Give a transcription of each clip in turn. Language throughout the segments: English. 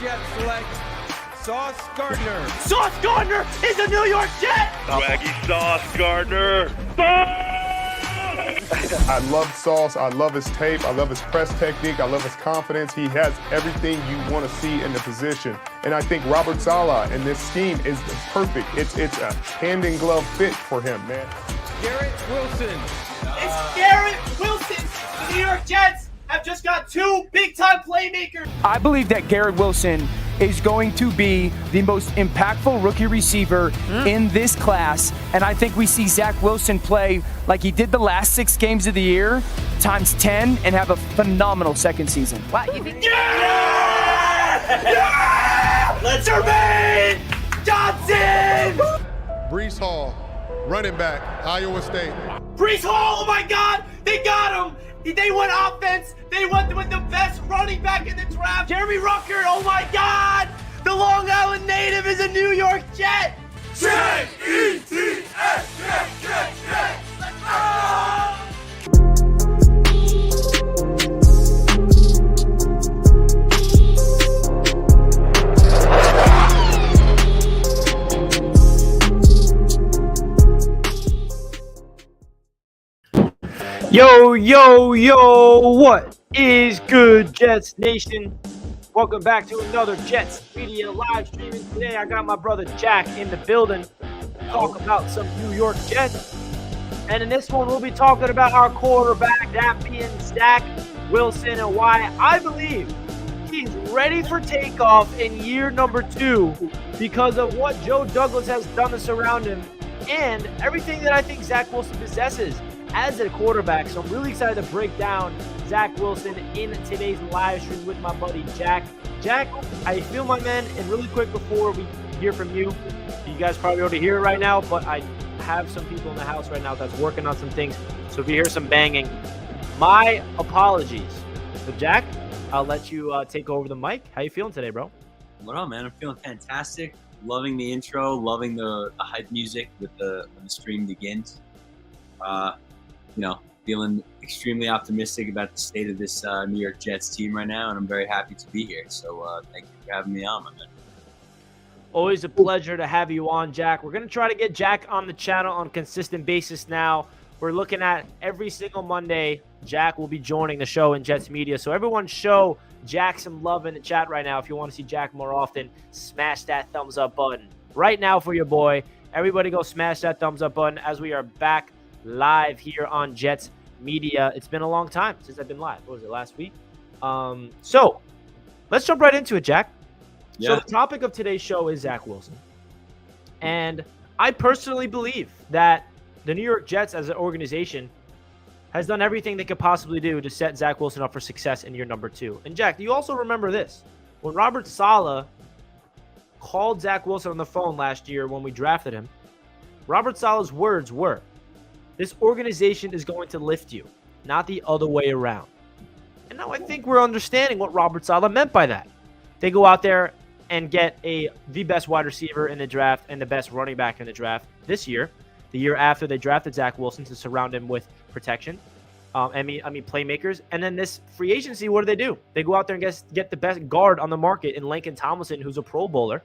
Jets select Sauce Gardner. Sauce Gardner is a New York Jet! Swaggy Sauce Gardner. I love Sauce. I love his tape. I love his press technique. I love his confidence. He has everything you want to see in the position. And I think Robert Saleh in this scheme is perfect. It's a hand-in-glove fit for him, man. Garrett Wilson. It's Garrett Wilson! The New York Jets have just got two big-time playmakers! I believe that Garrett Wilson is going to be the most impactful rookie receiver in this class. And I think we see Zach Wilson play like he did the last 6 games of the year, times 10, and have a phenomenal second season. Wow, you think? Yeah! Yeah! Let's Jermaine Johnson! Brees Hall, running back, Iowa State. Brees Hall, oh my God, they got him! They went offense. They went with the best running back in the draft. Jeremy Rucker, oh my God! The Long Island native is a New York Jet! Jet-E-T-S, Jet, Jet, Jet! Let's go! Yo, what is good, Jets Nation? Welcome back to another Jets Media live streaming. Today I got my brother Jack in the building to talk about some New York Jets. And in this one, we'll be talking about our quarterback, that being Zach Wilson, and why I believe he's ready for takeoff in year number 2 because of what Joe Douglas has done to surround him and everything that I think Zach Wilson possesses as a quarterback. So I'm really excited to break down Zach Wilson in today's live stream with my buddy Jack. Jack, how you feel, my man? And really quick before we hear from you, you guys probably already hear it right now, but I have some people in the house right now that's working on some things. So if you hear some banging, my apologies. But Jack, I'll let you take over the mic. How you feeling today, bro? What up, man? I'm feeling fantastic. Loving the intro, loving the hype music with when the stream begins. Feeling extremely optimistic about the state of this New York Jets team right now, and I'm very happy to be here. So thank you for having me on, my man. Always a pleasure to have you on, Jack. We're going to try to get Jack on the channel on a consistent basis now. We're looking at every single Monday, Jack will be joining the show in Jets Media. So everyone show Jack some love in the chat right now. If you want to see Jack more often, smash that thumbs up button right now for your boy. Everybody go smash that thumbs up button as we are back live here on Jets Media. It's been a long time since I've been live. What was it, last week? So let's jump right into it, Jack. Yeah. So the topic of today's show is Zach Wilson. And I personally believe that the New York Jets as an organization has done everything they could possibly do to set Zach Wilson up for success in year number 2. And Jack, do you also remember this? When Robert Saleh called Zach Wilson on the phone last year when we drafted him, Robert Saleh's words were, "This organization is going to lift you, not the other way around." And now I think we're understanding what Robert Saleh meant by that. They go out there and get the best wide receiver in the draft and the best running back in the draft this year, the year after they drafted Zach Wilson to surround him with protection. Playmakers. And then this free agency, what do? They go out there and get the best guard on the market in Lincoln Tomlinson, who's a Pro Bowler.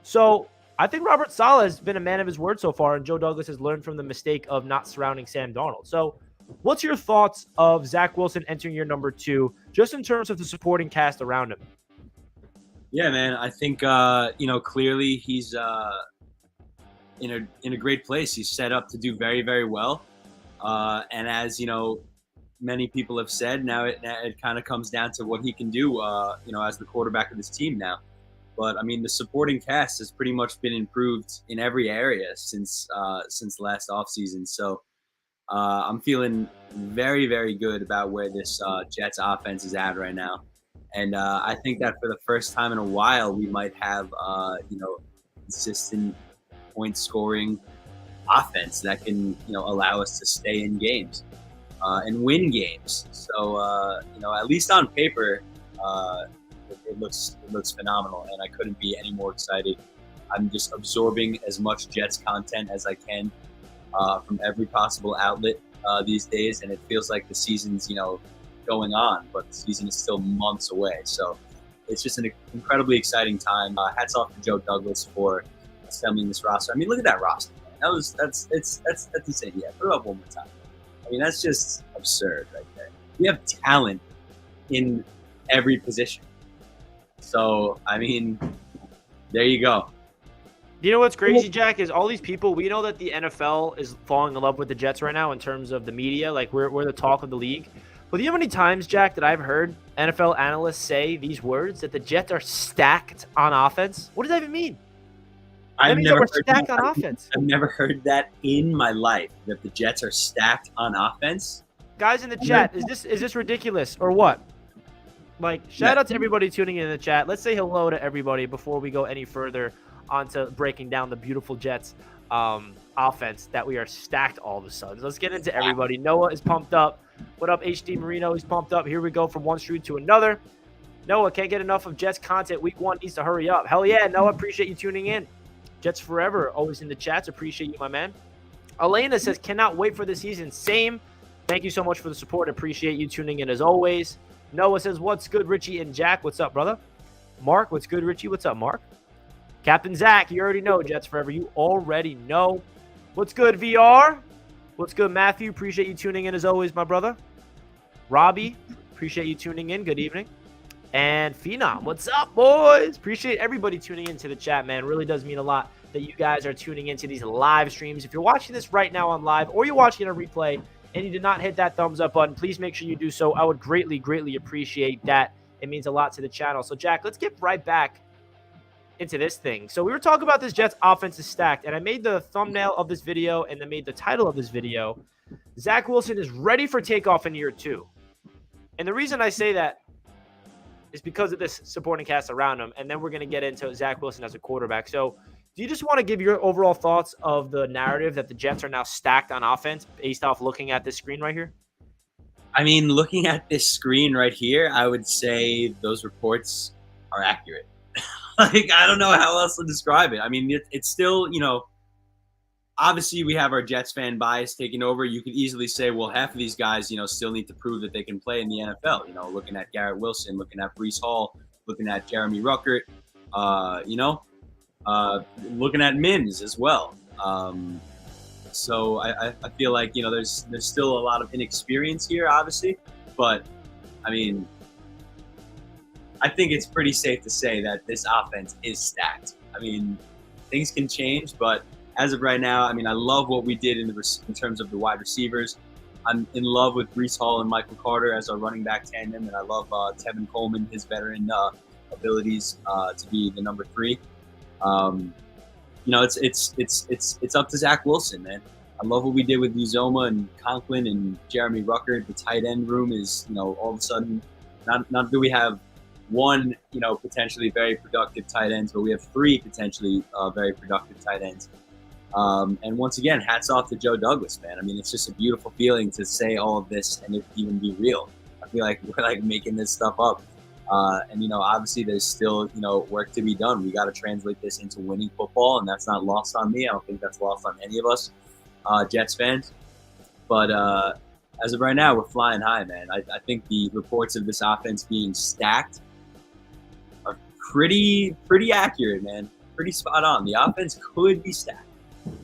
So I think Robert Saleh has been a man of his word so far, and Joe Douglas has learned from the mistake of not surrounding Sam Darnold. So what's your thoughts of Zach Wilson entering year number 2, just in terms of the supporting cast around him? Yeah, man. I think, clearly he's in a great place. He's set up to do very, very well. And as, many people have said, now it kind of comes down to what he can do, as the quarterback of this team now. But, the supporting cast has pretty much been improved in every area since last offseason. So I'm feeling very, very good about where this Jets offense is at right now. And I think that for the first time in a while, we might have, consistent point-scoring offense that can, allow us to stay in games and win games. So, at least on paper, it looks phenomenal, and I couldn't be any more excited. I'm just absorbing as much Jets content as I can from every possible outlet these days, and it feels like the season's going on, but the season is still months away. So it's just an incredibly exciting time. Hats off to Joe Douglas for assembling this roster. I mean, look at that roster. That's insane. Yeah, put it up one more time. I mean, that's just absurd right there. We have talent in every position. So, I mean, there you go. You know what's crazy, Jack, is all these people, we know that the NFL is falling in love with the Jets right now in terms of the media. Like, we're the talk of the league. But do you know how many times, Jack, that I've heard NFL analysts say these words, that the Jets are stacked on offense? What does that even mean? I've never heard stacked on offense. I've never heard that in my life, that the Jets are stacked on offense. Guys in the chat, is this ridiculous or what? Like, shout out to everybody tuning in the chat. Let's say hello to everybody before we go any further onto breaking down the beautiful Jets offense that we are stacked all of a sudden. So let's get into everybody. Noah is pumped up. What up, HD Marino? He's pumped up. Here we go from one street to another. Noah can't get enough of Jets content. Week 1 needs to hurry up. Hell yeah, Noah. Appreciate you tuning in. Jets forever. Always in the chats. Appreciate you, my man. Elena says, cannot wait for the season. Same. Thank you so much for the support. Appreciate you tuning in as always. Noah says, what's good, Richie and Jack? What's up, brother? Mark, what's good, Richie? What's up, Mark? Captain Zach, you already know. Jets forever. You already know. What's good, VR? What's good, Matthew? Appreciate you tuning in as always, my brother. Robbie, appreciate you tuning in. Good evening. And Phenom, what's up, boys? Appreciate everybody tuning into the chat, man. Really does mean a lot that you guys are tuning into these live streams. If you're watching this right now on live or you're watching a replay and you did not hit that thumbs up button, please make sure you do so. I would greatly, greatly appreciate that. It means a lot to the channel. So, Jack, let's get right back into this thing. So we were talking about this Jets offense is stacked, and I made the thumbnail of this video and then made the title of this video. Zach Wilson is ready for takeoff in year 2. And the reason I say that is because of this supporting cast around him, and then we're going to get into Zach Wilson as a quarterback. So do you just want to give your overall thoughts of the narrative that the Jets are now stacked on offense based off looking at this screen right here? I mean, looking at this screen right here, I would say those reports are accurate. Like, I don't know how else to describe it. I mean, it's still, you know, obviously we have our Jets fan bias taking over. You could easily say, well, half of these guys, you know, still need to prove that they can play in the NFL. You know, looking at Garrett Wilson, looking at Breece Hall, looking at Jeremy Ruckert, looking at Mims as well. So I feel like, you know, there's still a lot of inexperience here, obviously. But, I mean, I think it's pretty safe to say that this offense is stacked. I mean, things can change, but as of right now, I mean, I love what we did in terms of the wide receivers. I'm in love with Breece Hall and Michael Carter as our running back tandem, and I love Tevin Coleman, his veteran abilities to be the number 3. You know, it's up to Zach Wilson, man. I love what we did with Uzoma and Conklin and Jeremy Ruckert. The tight end room is, you know, all of a sudden, not do we have one, you know, potentially very productive tight ends, but we have 3 potentially very productive tight ends. And once again, hats off to Joe Douglas, man. I mean, it's just a beautiful feeling to say all of this and it even be real. I feel like we're like making this stuff up. And, you know, obviously there's still, you know, work to be done. We got to translate this into winning football, and that's not lost on me. I don't think that's lost on any of us Jets fans. But as of right now, we're flying high, man. I think the reports of this offense being stacked are pretty accurate, man. Pretty spot on. The offense could be stacked.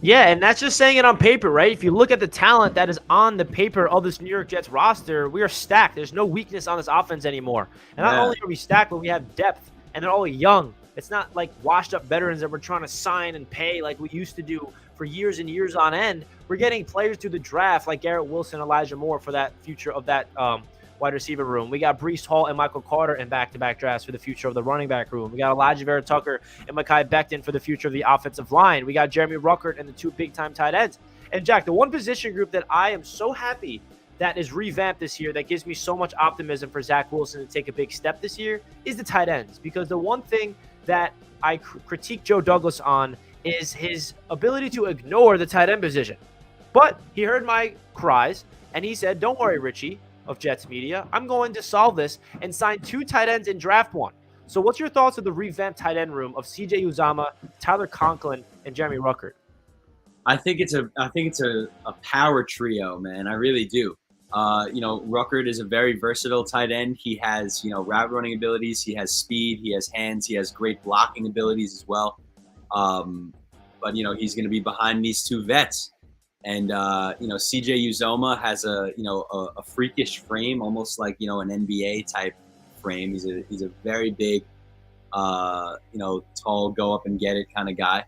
Yeah, and that's just saying it on paper, right? If you look at the talent that is on the paper of this New York Jets roster, we are stacked. There's no weakness on this offense anymore. And not only are we stacked, but we have depth, and they're all young. It's not like washed-up veterans that we're trying to sign and pay like we used to do for years and years on end. We're getting players through the draft like Garrett Wilson, Elijah Moore for that future of that wide receiver room. We got Breece Hall and Michael Carter in back-to-back drafts for the future of the running back room. We got Elijah Vera Tucker and Mekhi Becton for the future of the offensive line. We got Jeremy Ruckert and the 2 big-time tight ends. And, Jack, the one position group that I am so happy that is revamped this year that gives me so much optimism for Zach Wilson to take a big step this year is the tight ends. Because the one thing that I critique Joe Douglas on is his ability to ignore the tight end position. But he heard my cries, and he said, don't worry, Richie, of Jets Media, I'm going to solve this and sign 2 tight ends in draft 1. So what's your thoughts of the revamped tight end room of CJ Uzomah, Tyler Conklin, and Jeremy Ruckert? I think it's a power trio, man. I really do. Ruckert is a very versatile tight end. He has, route running abilities. He has speed. He has hands. He has great blocking abilities as well. But he's going to be behind these two vets. And, CJ Uzoma has a freakish frame, almost like, an NBA type frame. He's a very big, tall, go up and get it kind of guy.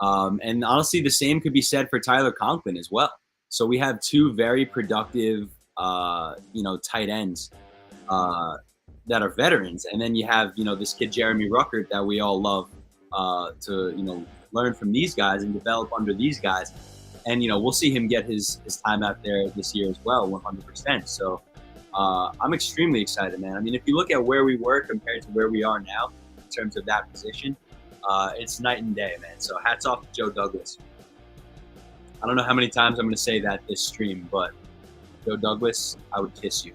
And honestly, the same could be said for Tyler Conklin as well. So we have two very productive, tight ends that are veterans. And then you have, this kid, Jeremy Ruckert, that we all love to, learn from these guys and develop under these guys. And, we'll see him get his time out there this year as well, 100%. So I'm extremely excited, man. I mean, if you look at where we were compared to where we are now in terms of that position, it's night and day, man. So hats off to Joe Douglas. I don't know how many times I'm going to say that this stream, but Joe Douglas, I would kiss you.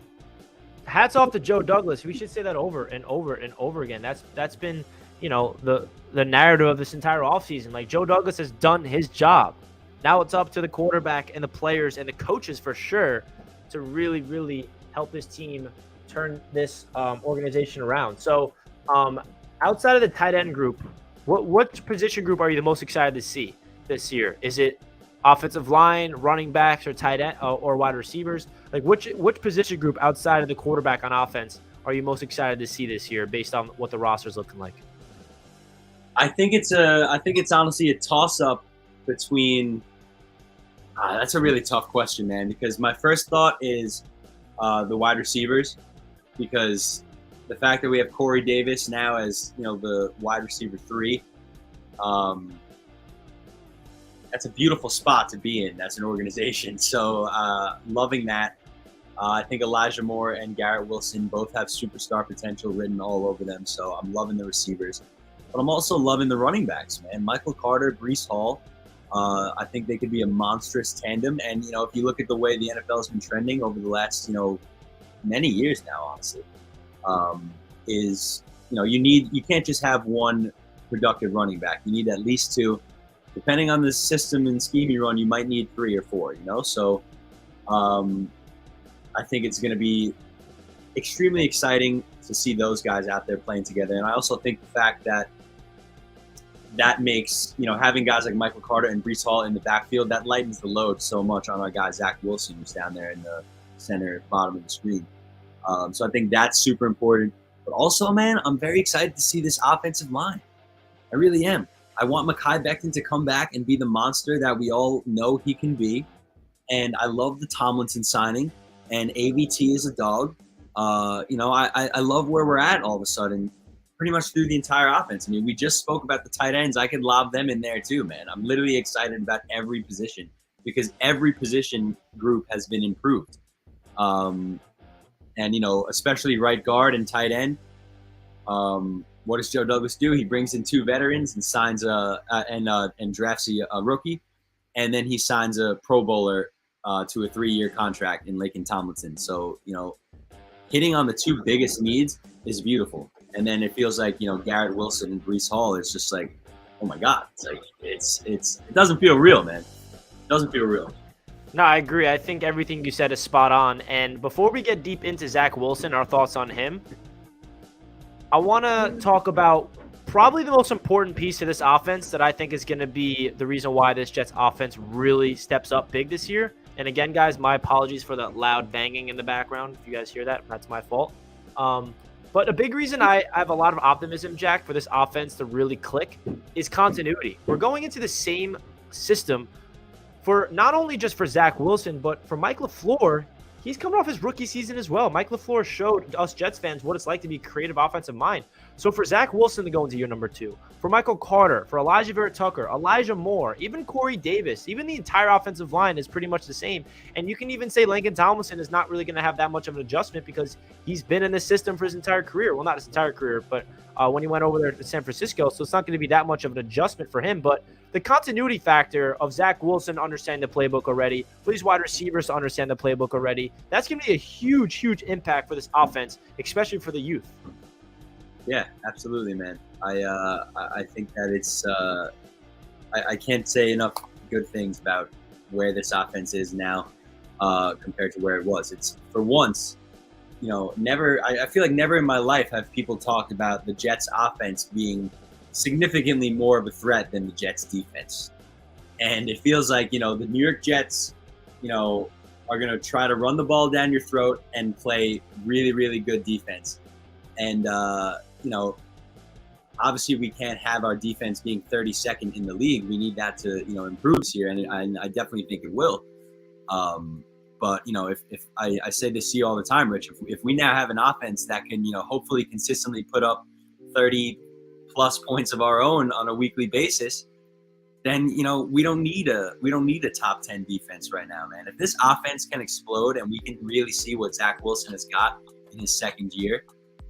Hats off to Joe Douglas. We should say that over and over and over again. That's been, the narrative of this entire offseason. Like, Joe Douglas has done his job. Now it's up to the quarterback and the players and the coaches for sure to really, really help this team turn this organization around. So outside of the tight end group, what position group are you the most excited to see this year? Is it offensive line, running backs, or tight end or wide receivers? Like, which position group outside of the quarterback on offense are you most excited to see this year based on what the roster is looking like? I think it's honestly a toss-up between that's a really tough question, man, because my first thought is the wide receivers, because the fact that we have Corey Davis now as, the wide receiver 3, that's a beautiful spot to be in as an organization. So loving that. I think Elijah Moore and Garrett Wilson both have superstar potential written all over them. So I'm loving the receivers. But I'm also loving the running backs, man. Michael Carter, Breece Hall. I think they could be a monstrous tandem. And, if you look at the way the NFL has been trending over the last, many years now, honestly, you can't just have one productive running back. You need at least 2. Depending on the system and scheme you run, you might need 3 or 4, So I think it's going to be extremely exciting to see those guys out there playing together. And I also think the fact that makes, having guys like Michael Carter and Breece Hall in the backfield, that lightens the load so much on our guy, Zach Wilson, who's down there in the center bottom of the screen. So I think that's super important. But also, man, I'm very excited to see this offensive line. I really am. I want Mekhi Becton to come back and be the monster that we all know he can be. And I love the Tomlinson signing. And AVT is a dog. I love where we're at all of a sudden, pretty much through the entire offense. I mean, we just spoke about the tight ends. I could lob them in there too, man. I'm literally excited about every position because every position group has been improved. Especially right guard and tight end. What does Joe Douglas do? He brings in 2 veterans and signs and drafts a rookie, and then he signs a Pro Bowler to a 3-year contract in Laken Tomlinson. So hitting on the 2 biggest needs is beautiful. And then it feels like Garrett Wilson and Breece Hall is just like, oh my God, it's like it doesn't feel real, man. It doesn't feel real. No, I agree. I think everything you said is spot on. And before we get deep into Zach Wilson, our thoughts on him, I want to talk about probably the most important piece to this offense that I think is going to be the reason why this Jets offense really steps up big this year. And again, guys, my apologies for the loud banging in the background. If you guys hear that, that's my fault. But a big reason I have a lot of optimism, Jack, for this offense to really click is continuity. We're going into the same system for not only just for Zach Wilson, but for Mike LaFleur. He's coming off his rookie season as well. Mike LaFleur showed us Jets fans what it's like to be a creative offensive mind. So for Zach Wilson to go into year number 2, for Michael Carter, for Elijah Vera-Tucker, Elijah Moore, even Corey Davis, even the entire offensive line is pretty much the same. And you can even say Laken Tomlinson is not really going to have that much of an adjustment because he's been in this system for his entire career. Well, not his entire career, but when he went over there to San Francisco. So it's not going to be that much of an adjustment for him. But the continuity factor of Zach Wilson understanding the playbook already, for these wide receivers to understand the playbook already, that's going to be a huge, huge impact for this offense, especially for the youth. Yeah, absolutely, man. I think that it's I can't say enough good things about where this offense is now. compared to where it was. It's for once, I feel like never in my life have people talked about the Jets offense being significantly more of a threat than the Jets defense. And it feels like, the New York Jets, are going to try to run the ball down your throat and play really, really good defense. And, obviously we can't have our defense being 32nd in the league. We need that to, improve this year. And I definitely think it will. But, if I say this to you all the time, Rich, if we now have an offense that can, hopefully consistently put up 30 plus points of our own on a weekly basis, then, we don't need a top 10 defense right now, man. If this offense can explode and we can really see what Zach Wilson has got in his second year,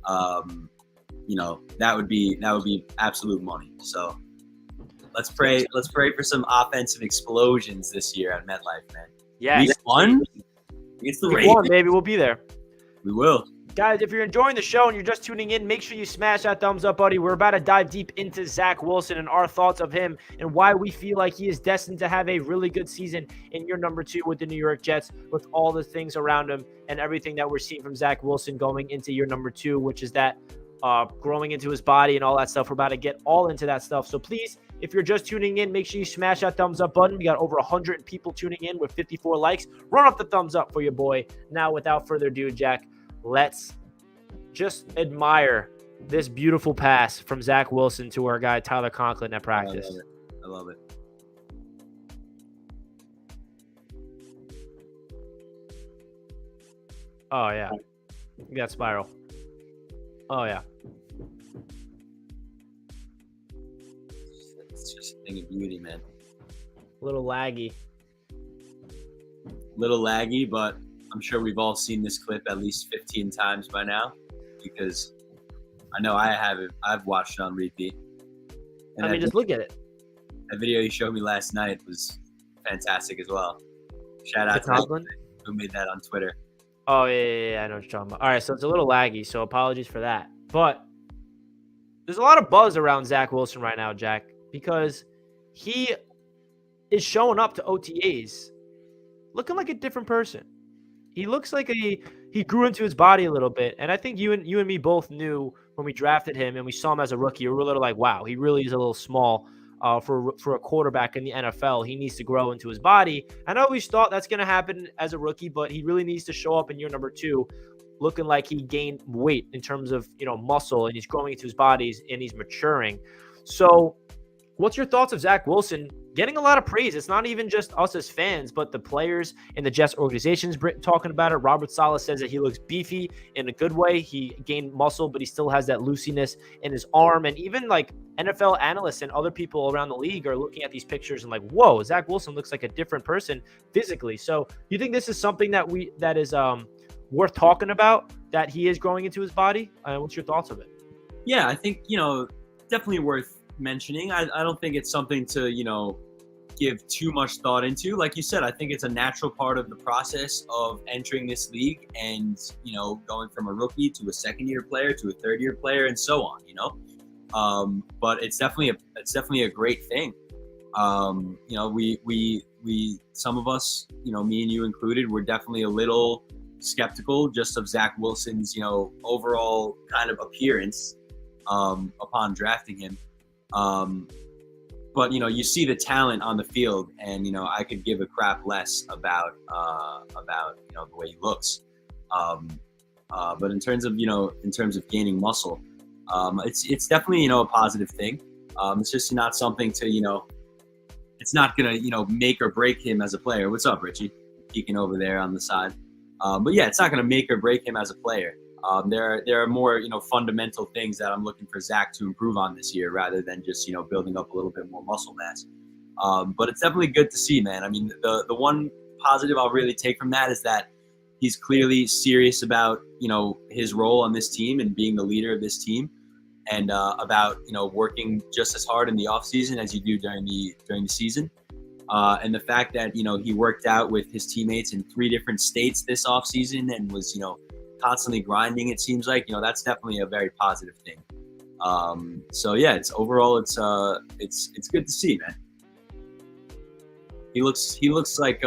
that would be absolute money. So let's pray for some offensive explosions this year at MetLife, man. Yeah. Week 1 against the Week Ravens. 1, baby, we'll be there. We will. Guys, if you're enjoying the show and you're just tuning in, make sure you smash that thumbs up, buddy. We're about to dive deep into Zach Wilson and our thoughts of him and why we feel like he is destined to have a really good season in year number 2 with the New York Jets, with all the things around him and everything that we're seeing from Zach Wilson going into year number 2, which is that growing into his body and all that stuff. We're about to get all into that stuff. So please, if you're just tuning in, make sure you smash that thumbs up button. We got over 100 people tuning in with 54 likes. Run up the thumbs up for your boy. Now, without further ado, Jack, let's just admire this beautiful pass from Zach Wilson to our guy Tyler Conklin at practice. I love it. Oh, yeah. You got spiral. Oh, yeah. It's just a thing of beauty, man. A little laggy. Little laggy, but I'm sure we've all seen this clip at least 15 times by now, because I know I have it. I've watched it on repeat. And just look at it. That video you showed me last night was fantastic as well. Shout out to Conklin who made that on Twitter. Oh, yeah, I know what you're talking about. All right, so it's a little laggy, so apologies for that. But there's a lot of buzz around Zach Wilson right now, Jack, because he is showing up to OTAs looking like a different person. He looks like he grew into his body a little bit, and I think you and me both knew when we drafted him and we saw him as a rookie, we were a little like, wow, he really is a little small for a quarterback in the NFL. He needs to grow into his body. I always thought that's going to happen as a rookie, but he really needs to show up in year number 2 looking like he gained weight in terms of, muscle, and he's growing into his body and he's maturing. So what's your thoughts of Zach Wilson getting a lot of praise? It's not even just us as fans, but the players in the Jets organization's talking about it. Robert Saleh says that he looks beefy in a good way. He gained muscle, but he still has that loosiness in his arm. And even like NFL analysts and other people around the league are looking at these pictures and like, whoa, Zach Wilson looks like a different person physically. So you think this is something that is worth talking about, that he is growing into his body? What's your thoughts of it? Yeah, I think, definitely worth mentioning. I don't think it's something to, give too much thought into. Like you said, I think it's a natural part of the process of entering this league and, going from a rookie to a second-year player to a third-year player and so on, But it's definitely a great thing. We some of us, me and you included, were definitely a little skeptical just of Zach Wilson's, overall kind of appearance upon drafting him. But, you see the talent on the field, and, I could give a crap less about the way he looks. But in terms of gaining muscle, it's definitely, a positive thing. It's just not something to, it's not going to, make or break him as a player. What's up, Richie? Peeking over there on the side. But yeah, it's not going to make or break him as a player. There are more, fundamental things that I'm looking for Zach to improve on this year, rather than just, building up a little bit more muscle mass. But it's definitely good to see, man. I mean, the one positive I'll really take from that is that he's clearly serious about, his role on this team and being the leader of this team, and about, working just as hard in the off season as you do during the season. And the fact that, he worked out with his teammates in 3 different states this off season and was, constantly grinding, it seems like, that's definitely a very positive thing. So yeah, it's good to see, man. He looks like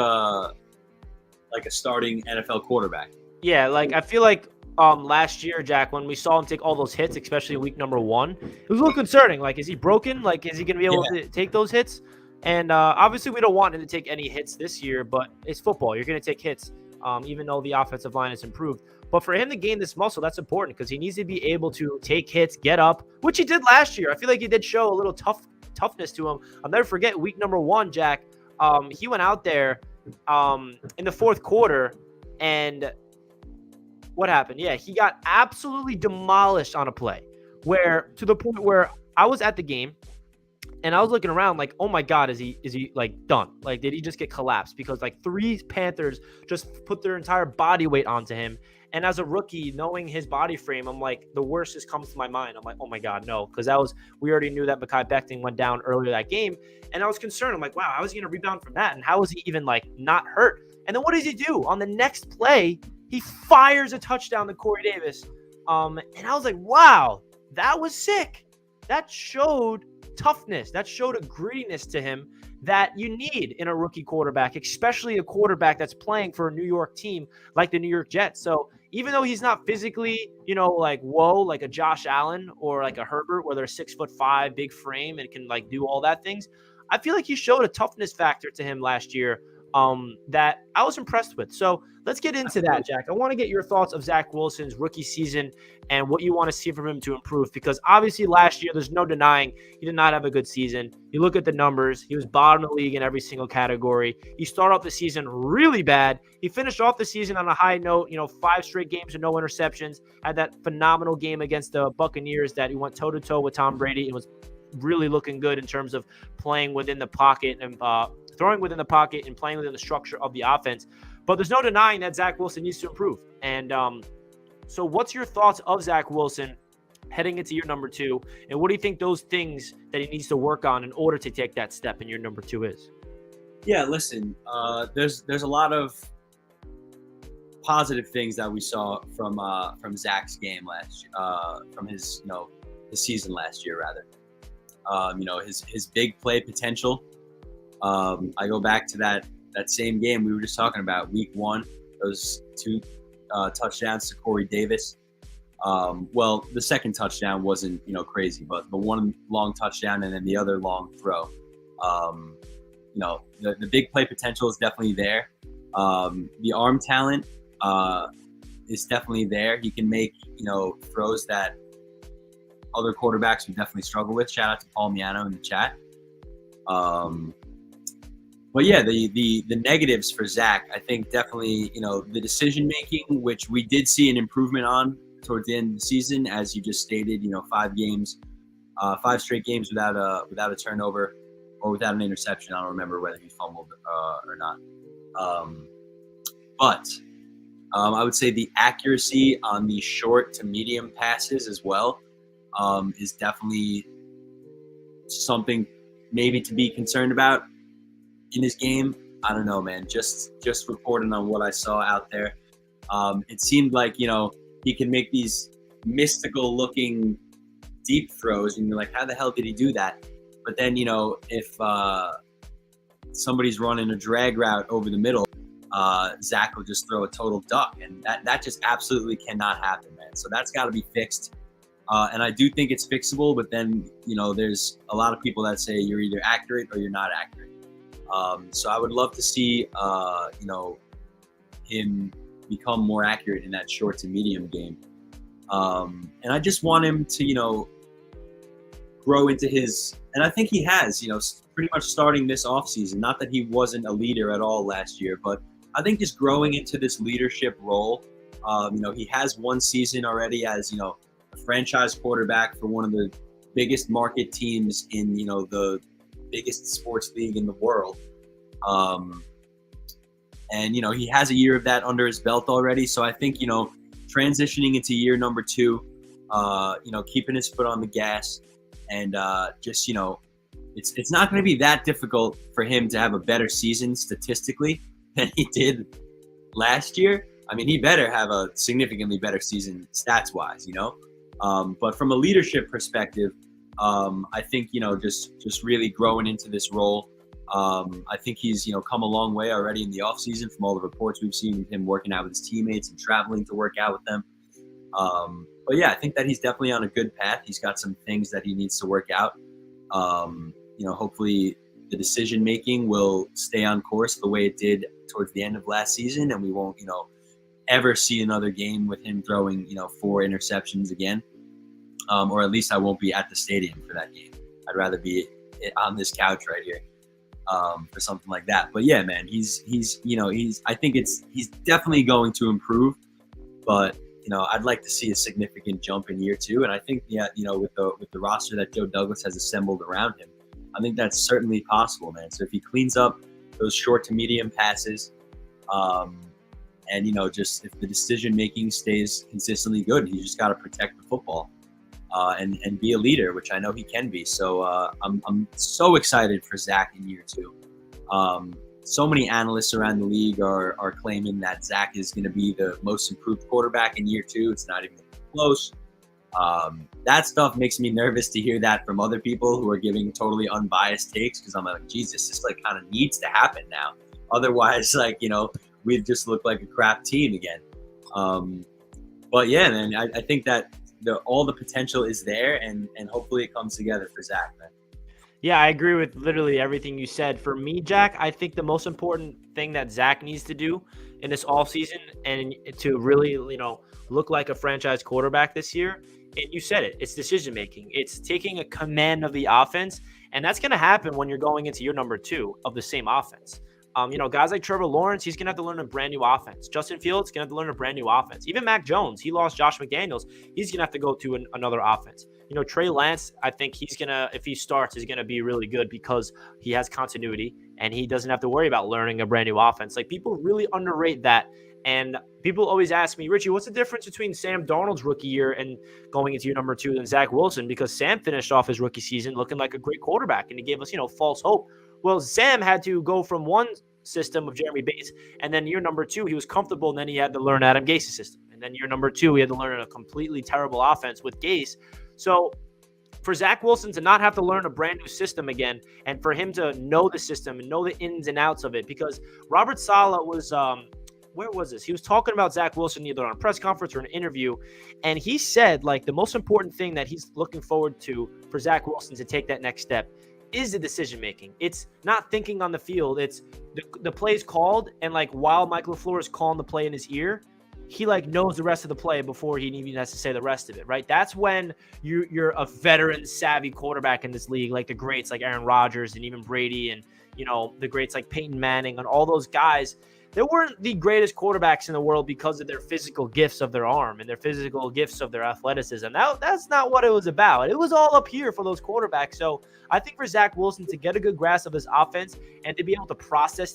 like a starting NFL quarterback. Yeah, like I feel like last year, Jack, when we saw him take all those hits, especially week number 1, it was a little concerning. Like, is he broken? Like, is he going to be able to take those hits? And obviously, we don't want him to take any hits this year, but it's football. You're going to take hits, even though the offensive line has improved. But for him to gain this muscle, that's important because he needs to be able to take hits, get up, which he did last year. I feel like he did show a little toughness to him. I'll never forget week number 1, Jack. He went out there in the fourth quarter, and what happened? Yeah, he got absolutely demolished on a play where, to the point where I was at the game and I was looking around like, oh my God, is he like done? Like, did he just get collapsed? Because like 3 Panthers just put their entire body weight onto him. And as a rookie, knowing his body frame, I'm like, the worst just comes to my mind. I'm like, oh my God, no. Because we already knew that Mekhi Becton went down earlier that game. And I was concerned. I'm like, wow, how is he going to rebound from that? And how is he even like not hurt? And then what does he do? On the next play, he fires a touchdown to Corey Davis. And I was like, wow, that was sick. That showed toughness. That showed a grittiness to him that you need in a rookie quarterback, especially a quarterback that's playing for a New York team like the New York Jets. So even though he's not physically, like like a Josh Allen or like a Herbert, where they're 6'5", big frame and can like do all that things, I feel like he showed a toughness factor to him last year that I was impressed with. So let's get into that, Jack. I want to get your thoughts of Zach Wilson's rookie season and what you want to see from him to improve, because obviously last year, there's no denying he did not have a good season. You look at the numbers, he was bottom of the league in every single category. He started off the season really bad. He finished off the season on a high note, 5 straight games with no interceptions, had that phenomenal game against the Buccaneers that he went toe-to-toe with Tom Brady and was really looking good in terms of playing within the pocket and throwing within the pocket and playing within the structure of the offense. But there's no denying that Zach Wilson needs to improve. And so what's your thoughts of Zach Wilson heading into year number 2? And what do you think those things that he needs to work on in order to take that step in year number 2 is? Yeah, listen, there's a lot of positive things that we saw from Zach's game last year, from his his season last year rather. His big play potential. I go back to that same game we were just talking about, week 1, those 2 touchdowns to Corey Davis. Well, the second touchdown wasn't, crazy, but the one long touchdown and then the other long throw. The big play potential is definitely there. The arm talent is definitely there. He can make, throws that other quarterbacks would definitely struggle with. Shout out to Paul Miano in the chat. But yeah, the negatives for Zach, I think definitely, the decision making, which we did see an improvement on towards the end of the season, as you just stated. 5 straight games without a turnover or without an interception. I don't remember whether he fumbled or not. But I would say the accuracy on the short to medium passes as well is definitely something maybe to be concerned about in his game. I don't know, man. Just reporting on what I saw out there, it seemed like he can make these mystical looking deep throws, and you're like, how the hell did he do that? But then if somebody's running a drag route over the middle, Zach will just throw a total duck, and that just absolutely cannot happen, man. So that's got to be fixed. And I do think it's fixable, but then there's a lot of people that say you're either accurate or you're not accurate. So I would love to see, him become more accurate in that short to medium game. And I just want him to, grow into his, and I think he has, pretty much starting this offseason. Not that he wasn't a leader at all last year, but I think just growing into this leadership role. He has 1 season already as, a franchise quarterback for one of the biggest market teams in, the biggest sports league in the world. And he has a year of that under his belt already. So I think, transitioning into year number 2, keeping his foot on the gas and just, it's not going to be that difficult for him to have a better season statistically than he did last year. I mean, he better have a significantly better season stats wise, but from a leadership perspective, I think, just really growing into this role, I think he's, come a long way already in the offseason from all the reports we've seen of him working out with his teammates and traveling to work out with them. But yeah, I think that he's definitely on a good path. He's got some things that he needs to work out. Hopefully the decision making will stay on course the way it did towards the end of last season, and we won't, ever see another game with him throwing, 4 interceptions again. Or at least I won't be at the stadium for that game. I'd rather be on this couch right here for something like that. But yeah, man, he's I think he's definitely going to improve, but I'd like to see a significant jump in year 2. And I think, with the roster that Joe Douglas has assembled around him, I think that's certainly possible, man. So if he cleans up those short to medium passes, and just if the decision making stays consistently good, he's just got to protect the football and be a leader, which I know he can be. So I'm so excited for Zach in year 2. So many analysts around the league are claiming that Zach is going to be the most improved quarterback in year 2. It's not even close. That stuff makes me nervous to hear that from other people who are giving totally unbiased takes, because I'm like, Jesus, this like kind of needs to happen now. Otherwise, we'd just look like a crap team again. But yeah, man, I think that all the potential is there, and hopefully it comes together for Zach, man. Yeah, I agree with literally everything you said. For me, Jack, I think the most important thing that Zach needs to do in this offseason and to really, look like a franchise quarterback this year, and you said it, it's decision making. It's taking a command of the offense, and that's going to happen when you're going into year number 2 of the same offense. Guys like Trevor Lawrence, he's going to have to learn a brand new offense. Justin Fields going to have to learn a brand new offense. Even Mac Jones, he lost Josh McDaniels. He's going to have to go to another offense. Trey Lance, I think if he starts, is going to be really good because he has continuity and he doesn't have to worry about learning a brand new offense. Like, people really underrate that. And people always ask me, Richie, what's the difference between Sam Darnold's rookie year and going into year number 2 than Zach Wilson? Because Sam finished off his rookie season looking like a great quarterback and he gave us, false hope. Well, Sam had to go from one system of Jeremy Bates, and then year number 2 he was comfortable, and then he had to learn Adam Gase's system, and then year number 2 he had to learn a completely terrible offense with Gase. So for Zach Wilson to not have to learn a brand new system again, and for him to know the system and know the ins and outs of it, because Robert Saleh was where was this? He was talking about Zach Wilson either on a press conference or an interview, and he said the most important thing that he's looking forward to for Zach Wilson to take that next step is the decision making. It's not thinking on the field. It's the play's called, and while Mike LaFleur is calling the play in his ear, he knows the rest of the play before he even has to say the rest of it, right? That's when you're a veteran, savvy quarterback in this league, like the greats like Aaron Rodgers and even Brady, and the greats like Peyton Manning and all those guys. They weren't the greatest quarterbacks in the world because of their physical gifts of their arm and their physical gifts of their athleticism. That's not what it was about. It was all up here for those quarterbacks. So I think for Zach Wilson to get a good grasp of his offense and to be able to process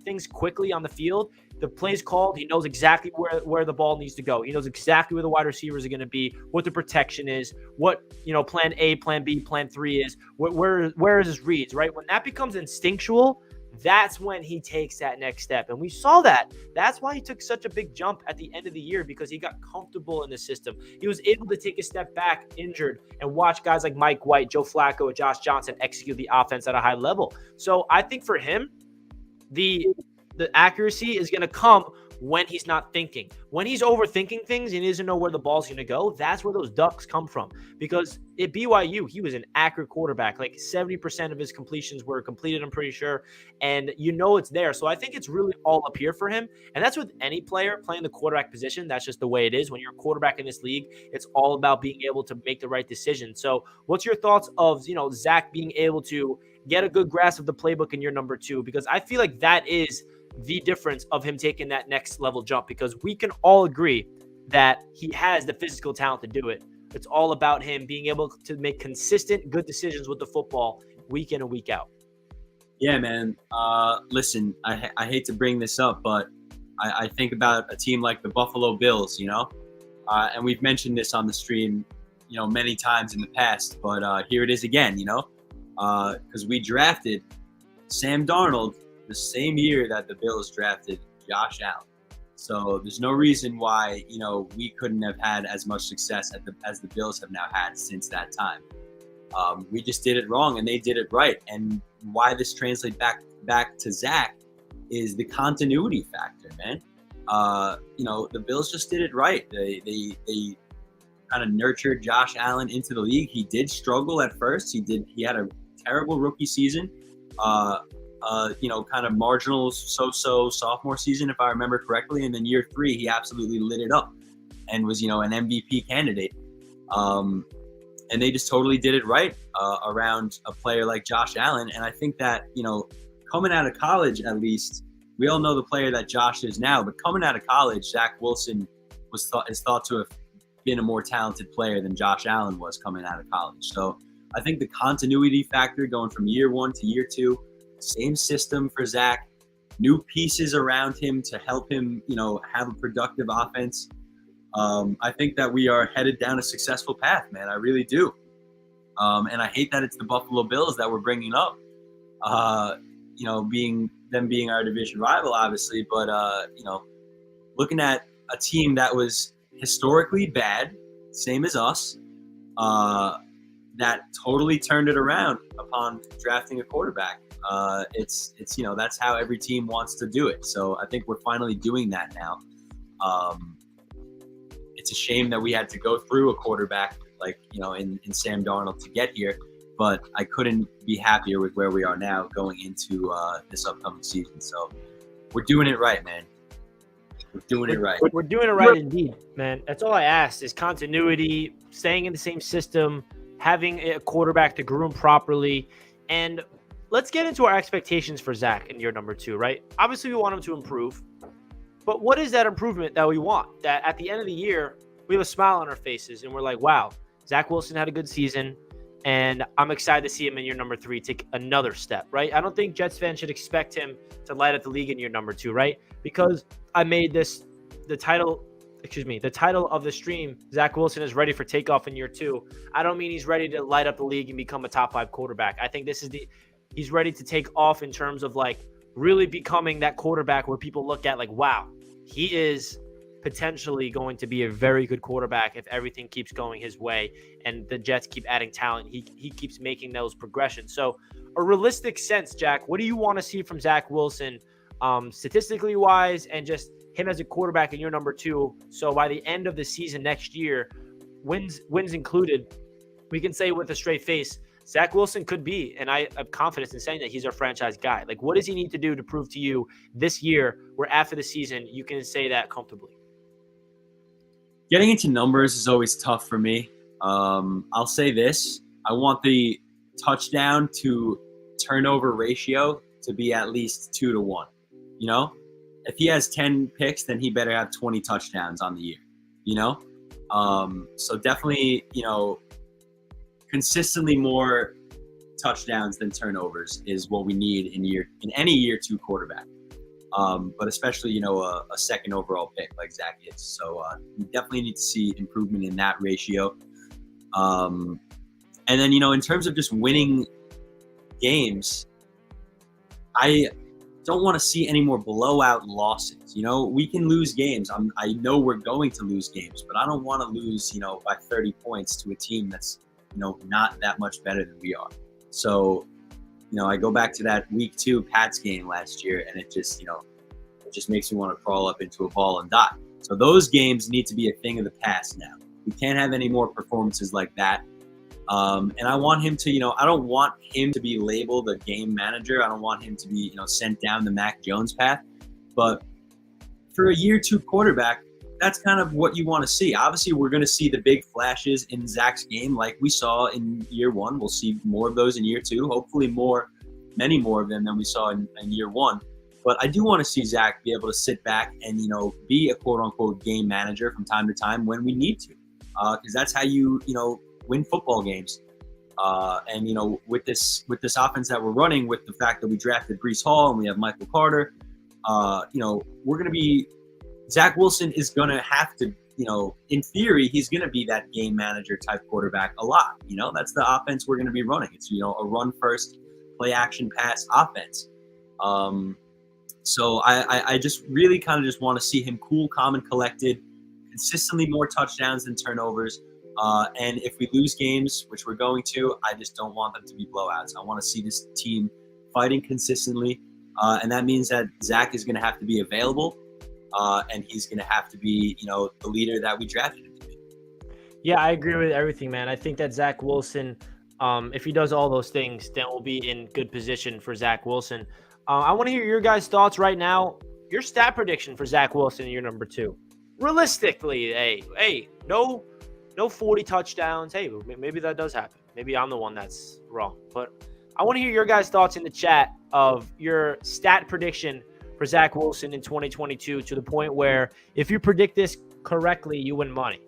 things quickly on the field, the play's called, he knows exactly where the ball needs to go. He knows exactly where the wide receivers are going to be, what the protection is, what plan A, plan B, plan 3 is, where is his reads, right? When that becomes instinctual, that's when he takes that next step. And we saw that. That's why he took such a big jump at the end of the year, because he got comfortable in the system. He was able to take a step back injured and watch guys like Mike White, Joe Flacco, and Josh Johnson execute the offense at a high level. So I think for him, the accuracy is going to come when he's not thinking. When he's overthinking things and he doesn't know where the ball's going to go, that's where those ducks come from. Because at BYU, he was an accurate quarterback. 70% of his completions were completed, I'm pretty sure. And it's there. So I think it's really all up here for him. And that's with any player playing the quarterback position. That's just the way it is. When you're a quarterback in this league, it's all about being able to make the right decision. So what's your thoughts of, Zach being able to get a good grasp of the playbook in year number 2? Because I feel like that is the difference of him taking that next level jump, because we can all agree that he has the physical talent to do it. It's all about him being able to make consistent, good decisions with the football week in and week out. Yeah, man. Listen, I hate to bring this up, but I think about a team like the Buffalo Bills, and we've mentioned this on the stream, many times in the past, but here it is again, because we drafted Sam Darnold the same year that the Bills drafted Josh Allen. So there's no reason why, we couldn't have had as much success as the Bills have now had since that time. We just did it wrong and they did it right. And why this translates back to Zach is the continuity factor, man. The Bills just did it right. They kind of nurtured Josh Allen into the league. He did struggle at first. He had a terrible rookie season. Kind of marginal so-so sophomore season, if I remember correctly. And then year 3, he absolutely lit it up and was, an MVP candidate. And they just totally did it right around a player like Josh Allen. And I think that, coming out of college, at least, we all know the player that Josh is now, but coming out of college, Zach Wilson is thought to have been a more talented player than Josh Allen was coming out of college. So I think the continuity factor going from year 1 to year 2, same system for Zach, new pieces around him to help him, have a productive offense. I think that we are headed down a successful path, man. I really do. And I hate that it's the Buffalo Bills that we're bringing up, being our division rival, obviously. But, looking at a team that was historically bad, same as us, that totally turned it around upon drafting a quarterback. It's that's how every team wants to do it. So I think we're finally doing that now. It's a shame that we had to go through a quarterback in Sam Darnold to get here, but I couldn't be happier with where we are now going into this upcoming season. So we're doing it right, man. We're doing it right. We're doing it right indeed, man. That's all I asked is continuity, staying in the same system, having a quarterback to groom properly. And let's get into our expectations for Zach in year number 2, right? Obviously, we want him to improve. But what is that improvement that we want? That at the end of the year, we have a smile on our faces and we're like, wow, Zach Wilson had a good season. And I'm excited to see him in year number 3 take another step, right? I don't think Jets fans should expect him to light up the league in year number 2, right? Because I made the title of the stream, Zach Wilson is ready for takeoff in year 2. I don't mean he's ready to light up the league and become a top 5 quarterback. I think he's ready to take off in terms of really becoming that quarterback where people look at wow, he is potentially going to be a very good quarterback if everything keeps going his way and the Jets keep adding talent. He keeps making those progressions. So a realistic sense, Jack, what do you want to see from Zach Wilson statistically wise and just him as a quarterback in year number 2? So by the end of the season next year, wins included, we can say with a straight face, Zach Wilson could be, and I have confidence in saying that he's our franchise guy. What does he need to do to prove to you this year where after the season you can say that comfortably? Getting into numbers is always tough for me. I'll say this. I want the touchdown to turnover ratio to be at least 2 to 1. If he has 10 picks, then he better have 20 touchdowns on the year, So definitely, consistently more touchdowns than turnovers is what we need in any year 2 quarterback. But especially, a second overall pick like Zach is. So we definitely need to see improvement in that ratio. And then, in terms of just winning games, I don't want to see any more blowout losses. We can lose games. I know we're going to lose games, but I don't want to lose, by 30 points to a team that's, not that much better than we are. So, I go back to that week 2 Pats game last year, and it just, it just makes me want to crawl up into a ball and die. So those games need to be a thing of the past now. We can't have any more performances like that. And I want him to, I don't want him to be labeled a game manager. I don't want him to be, sent down the Mac Jones path. But for a year 2 quarterback, that's kind of what you want to see. Obviously, we're going to see the big flashes in Zach's game like we saw in year 1. We'll see more of those in year 2. Hopefully many more of them than we saw in year 1. But I do want to see Zach be able to sit back and, be a quote-unquote game manager from time to time when we need to. Because that's how you win football games. And, with this offense that we're running, with the fact that we drafted Breece Hall and we have Michael Carter, we're going to be – Zach Wilson is going to have to, in theory, he's going to be that game manager type quarterback a lot. That's the offense we're going to be running. It's, a run first, play action pass offense. So I just really kind of just want to see him cool, calm, and collected, consistently more touchdowns than turnovers. And if we lose games, which we're going to, I just don't want them to be blowouts. I want to see this team fighting consistently, and that means that Zach is going to have to be available, and he's going to have to be, the leader that we drafted him to be. Yeah, I agree with everything, man. I think that Zach Wilson, if he does all those things, then we'll be in good position for Zach Wilson. I want to hear your guys' thoughts right now. Your stat prediction for Zach Wilson in your number 2. Realistically, hey, no 40 touchdowns. Hey, maybe that does happen. Maybe I'm the one that's wrong. But I want to hear your guys' thoughts in the chat of your stat prediction for Zach Wilson in 2022, to the point where if you predict this correctly, you win money.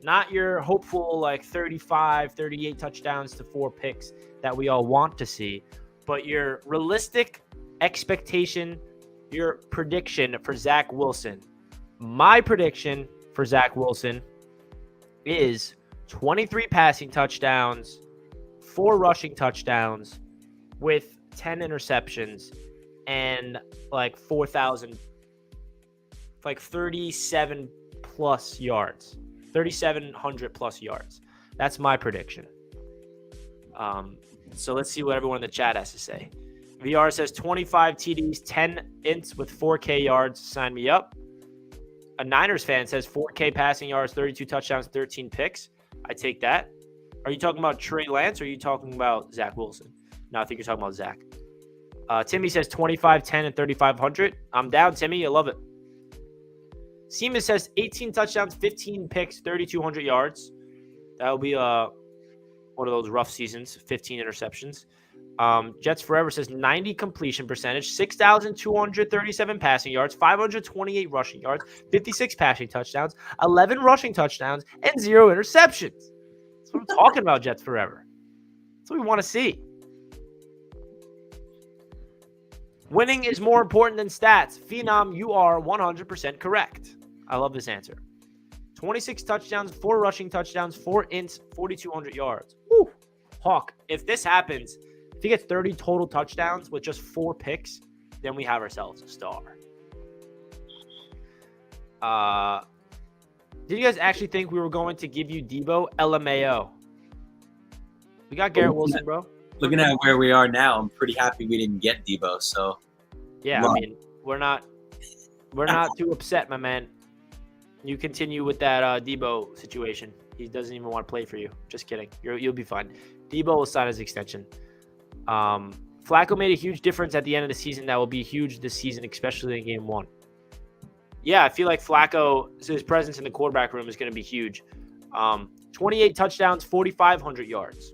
Not your hopeful 35, 38 touchdowns to 4 picks that we all want to see, but your realistic expectation, your prediction for Zach Wilson. My prediction for Zach Wilson is 23 passing touchdowns, 4 rushing touchdowns with 10 interceptions and 4,000, 37 plus yards, 3,700 plus yards. That's my prediction. So let's see what everyone in the chat has to say. VR says 25 TDs, 10 ints with 4K yards. Sign me up. A Niners fan says 4K passing yards, 32 touchdowns, 13 picks. I take that. Are you talking about Trey Lance or are you talking about Zach Wilson? No, I think you're talking about Zach. Timmy says 25, 10, and 3,500. I'm down, Timmy. I love it. Seamus says 18 touchdowns, 15 picks, 3,200 yards. That'll be one of those rough seasons, 15 interceptions. Jets Forever says 90 completion percentage, 6,237 passing yards, 528 rushing yards, 56 passing touchdowns, 11 rushing touchdowns, and 0 interceptions. That's what I'm talking about, Jets Forever. That's what we want to see. Winning is more important than stats. Phenom, you are 100% correct. I love this answer. 26 touchdowns, 4 rushing touchdowns, 4 ints, 4,200 yards. Woo. Hawk, if this happens, if he gets 30 total touchdowns with just 4 picks, then we have ourselves a star. Did you guys actually think we were going to give you Debo? LMAO. We got Garrett Wilson, bro. Looking at where we are now, I'm pretty happy we didn't get Debo. So yeah, I mean, we're not too upset, my man. You continue with that Debo situation. He doesn't even want to play for you. Just kidding. You'll be fine. Debo will sign his extension. Flacco made a huge difference at the end of the season. That will be huge this season, especially in game 1. Yeah, I feel like Flacco, his presence in the quarterback room is going to be huge. 28 touchdowns, 4,500 yards.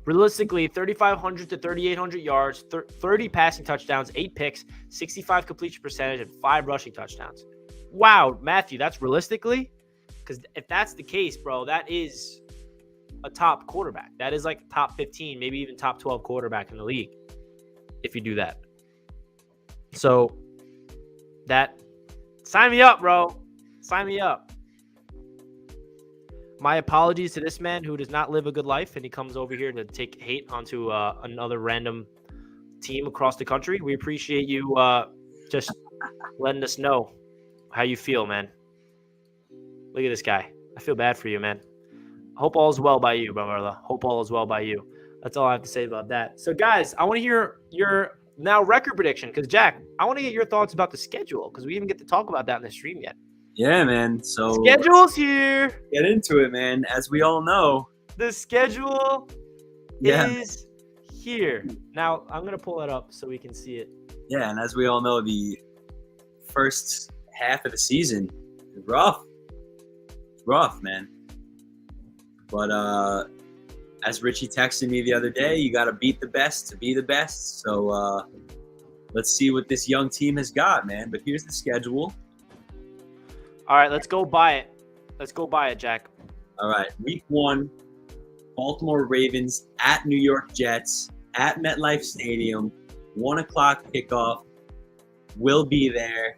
Realistically, 3,500 to 3,800 yards, 30 passing touchdowns, 8 picks, 65 completion percentage, and 5 rushing touchdowns. Wow, Matthew, that's realistically? Because if that's the case, bro, that is a top quarterback. That is like top 15, maybe even top 12 quarterback in the league if you do that. So sign me up, bro. Sign me up. My apologies to this man who does not live a good life, and he comes over here to take hate onto another random team across the country. We appreciate you just letting us know how you feel, man. Look at this guy. I feel bad for you, man. Hope all is well by you, brother. Hope all is well by you. That's all I have to say about that. So, guys, I want to hear your now record prediction because, Jack, I want to get your thoughts about the schedule because we didn't get to talk about that in the stream yet. Yeah, man. So schedule's here. Get into it, man. As we all know, the schedule is here. Now, I'm going to pull it up so we can see it. Yeah, and as we all know, the first half of the season is rough. It's rough, man. But as Richie texted me the other day, you got to beat the best to be the best. So let's see what this young team has got, man. But here's the schedule. All right, let's go buy it. Let's go buy it, Jack. All right, week 1, Baltimore Ravens at New York Jets at MetLife Stadium, 1 o'clock kickoff. We'll be there.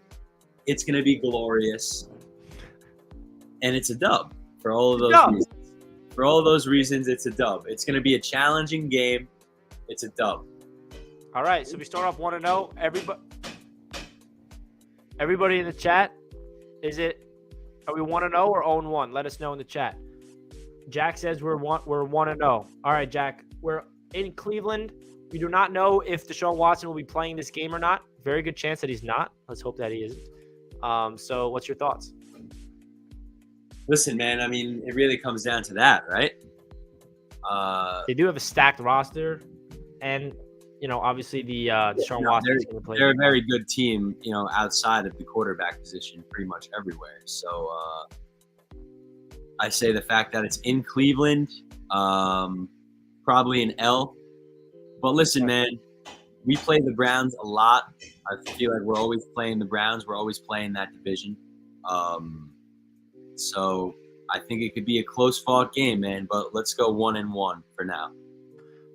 It's going to be glorious. And it's a dub for all of those reasons. For all of those reasons, it's a dub. It's going to be a challenging game. It's a dub. All right, so we start off 1-0. Everybody in the chat, are we 1-0 or 0-1? Let us know in the chat. Jack says we're 1-0. All right, Jack, we're in Cleveland. We do not know if Deshaun Watson will be playing this game or not. Very good chance that he's not. Let's hope that he isn't. So what's your thoughts? Listen, man, I mean, it really comes down to that, right? They do have a stacked roster, and obviously the Deshaun Watson is going to play. They're a very good team, outside of the quarterback position, pretty much everywhere. So I say the fact that it's in Cleveland, probably an L. But listen, man, we play the Browns a lot. I feel like we're always playing the Browns. We're always playing that division. So I think it could be a close-fought game, man. But let's go 1-1 for now.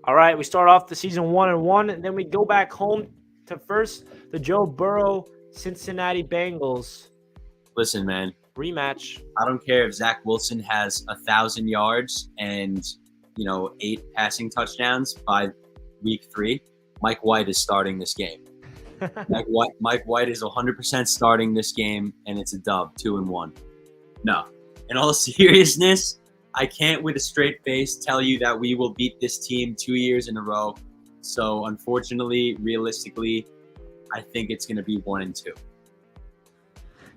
All right, we start off the season 1-1, and then we go back home to first the Joe Burrow Cincinnati Bengals. Listen, man. Rematch. I don't care if Zach Wilson has 1,000 yards and 8 passing touchdowns by week 3. Mike White is starting this game. Mike White is 100% starting this game, and it's a dub, 2-1. No, in all seriousness, I can't with a straight face tell you that we will beat this team 2 years in a row. So unfortunately, realistically, I think it's going to be 1-2.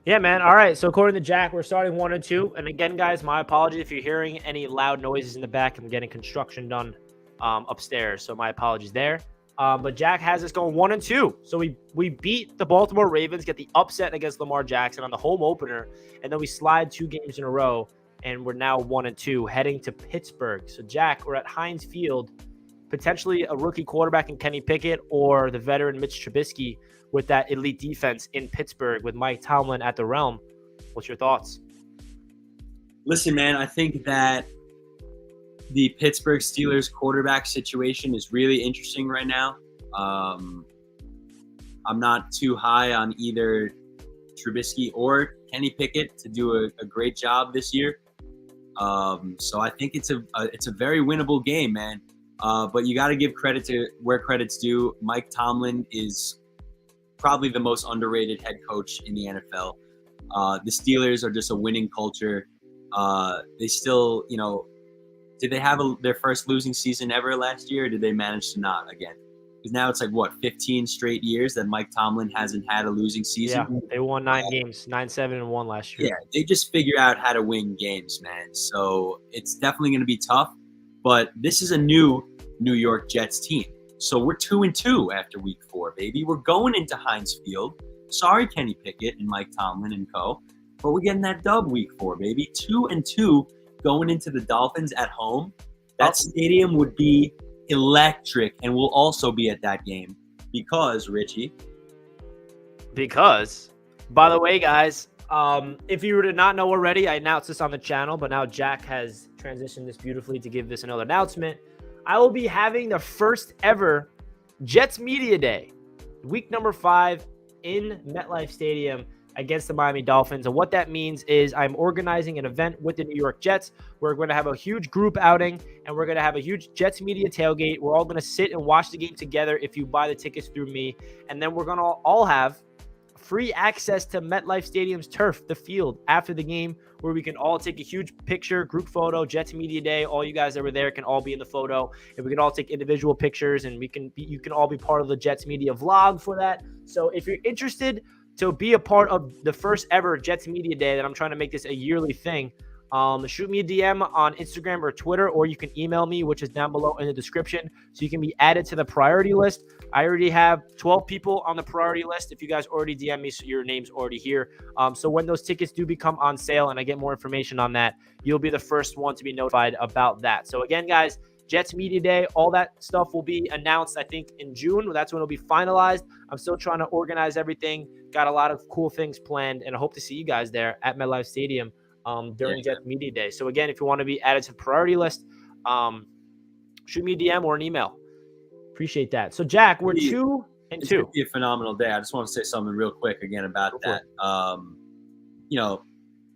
Yeah, man. All right. So according to Jack, we're starting 1-2. And again, guys, my apologies if you're hearing any loud noises in the back. I'm getting construction done upstairs. So my apologies there. But Jack has us going 1-2. So we beat the Baltimore Ravens, get the upset against Lamar Jackson on the home opener. And then we slide 2 games in a row. And we're now 1-2 heading to Pittsburgh. So Jack, we're at Heinz Field, potentially a rookie quarterback in Kenny Pickett or the veteran Mitch Trubisky with that elite defense in Pittsburgh with Mike Tomlin at the helm. What's your thoughts? Listen, man, I think that the Pittsburgh Steelers quarterback situation is really interesting right now. I'm not too high on either Trubisky or Kenny Pickett to do a great job this year. So I think it's a very winnable game, man. But you got to give credit to where credit's due. Mike Tomlin is probably the most underrated head coach in the NFL. The Steelers are just a winning culture. They still, did they have their first losing season ever last year, or did they manage to not again? Because now it's 15 straight years that Mike Tomlin hasn't had a losing season. Yeah, they won 9 games, 9-7-1 last year. Yeah, they just figure out how to win games, man. So it's definitely going to be tough. But this is a new New York Jets team. So we're 2-2 after week 4, baby. We're going into Heinz Field. Sorry, Kenny Pickett and Mike Tomlin and co. But we're getting that dub week 4, baby. 2-2 going into the Dolphins at home. That stadium would be electric, and we'll also be at that game because, Richie. Because, by the way, guys, if you were to not know already, I announced this on the channel, but now Jack has transitioned this beautifully to give this another announcement. I will be having the first ever Jets Media Day, week number 5 in MetLife Stadium against the Miami Dolphins. And what that means is I'm organizing an event with the New York Jets. We're going to have a huge group outing, and we're going to have a huge Jets Media tailgate. We're all going to sit and watch the game together if you buy the tickets through me. And then we're going to all have free access to MetLife Stadium's turf, the field, after the game, where we can all take a huge picture, group photo, Jets Media Day. All you guys that were there can all be in the photo, and we can all take individual pictures, and you can all be part of the Jets Media vlog for that. So if you're interested to be a part of the first ever Jets Media Day, that I'm trying to make this a yearly thing, shoot me a DM on Instagram or Twitter, or you can email me, which is down below in the description, so you can be added to the priority list. I already have 12 people on the priority list. If you guys already DM me, so your name's already here. So when those tickets do become on sale and I get more information on that, you'll be the first one to be notified about that. So again, guys, Jets Media Day, all that stuff will be announced, I think, in June. That's when it'll be finalized. I'm still trying to organize everything. Got a lot of cool things planned, and I hope to see you guys there at MetLife Stadium during Jets Media Day. So again, if you want to be added to the priority list, shoot me a DM or an email. Appreciate that. So Jack, we're 2-2. It's going to be a phenomenal day. I just want to say something real quick again about that.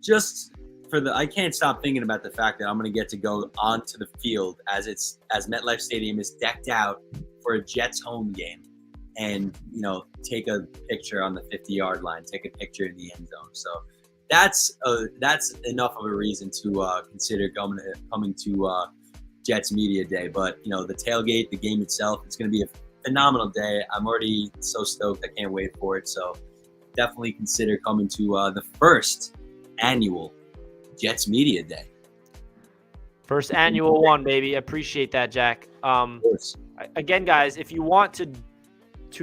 Just for I can't stop thinking about the fact that I'm going to get to go onto the field as MetLife Stadium is decked out for a Jets home game, and take a picture on the 50-yard line, take a picture in the end zone. So that's enough of a reason to consider coming to Jets Media Day. But, the tailgate, the game itself, it's going to be a phenomenal day. I'm already so stoked. I can't wait for it. So definitely consider coming to the first annual Jets Media Day. First annual one, baby. Appreciate that, Jack. Of course. Again, guys, if you want to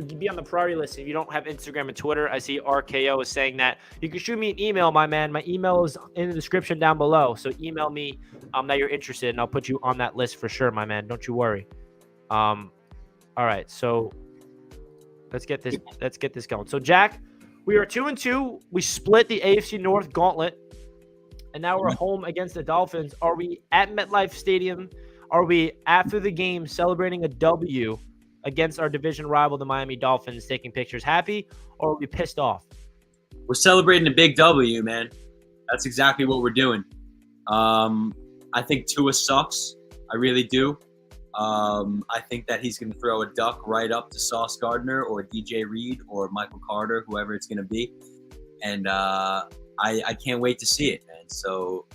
be on the priority list, if you don't have Instagram and Twitter, I see RKO is saying that you can shoot me an email, my man. My email is in the description down below. So email me that you're interested, and I'll put you on that list for sure, my man. Don't you worry. All right, so let's get this going. So, Jack, we are 2-2. We split the AFC North gauntlet, and now we're home against the Dolphins. Are we at MetLife Stadium? Are we after the game celebrating a W against our division rival, the Miami Dolphins, taking pictures happy, or are we pissed off? We're celebrating a big W, man. That's exactly what we're doing. I think Tua sucks. I really do. I think that he's going to throw a duck right up to Sauce Gardner or DJ Reed or Michael Carter, whoever it's going to be. And I can't wait to see it, man. So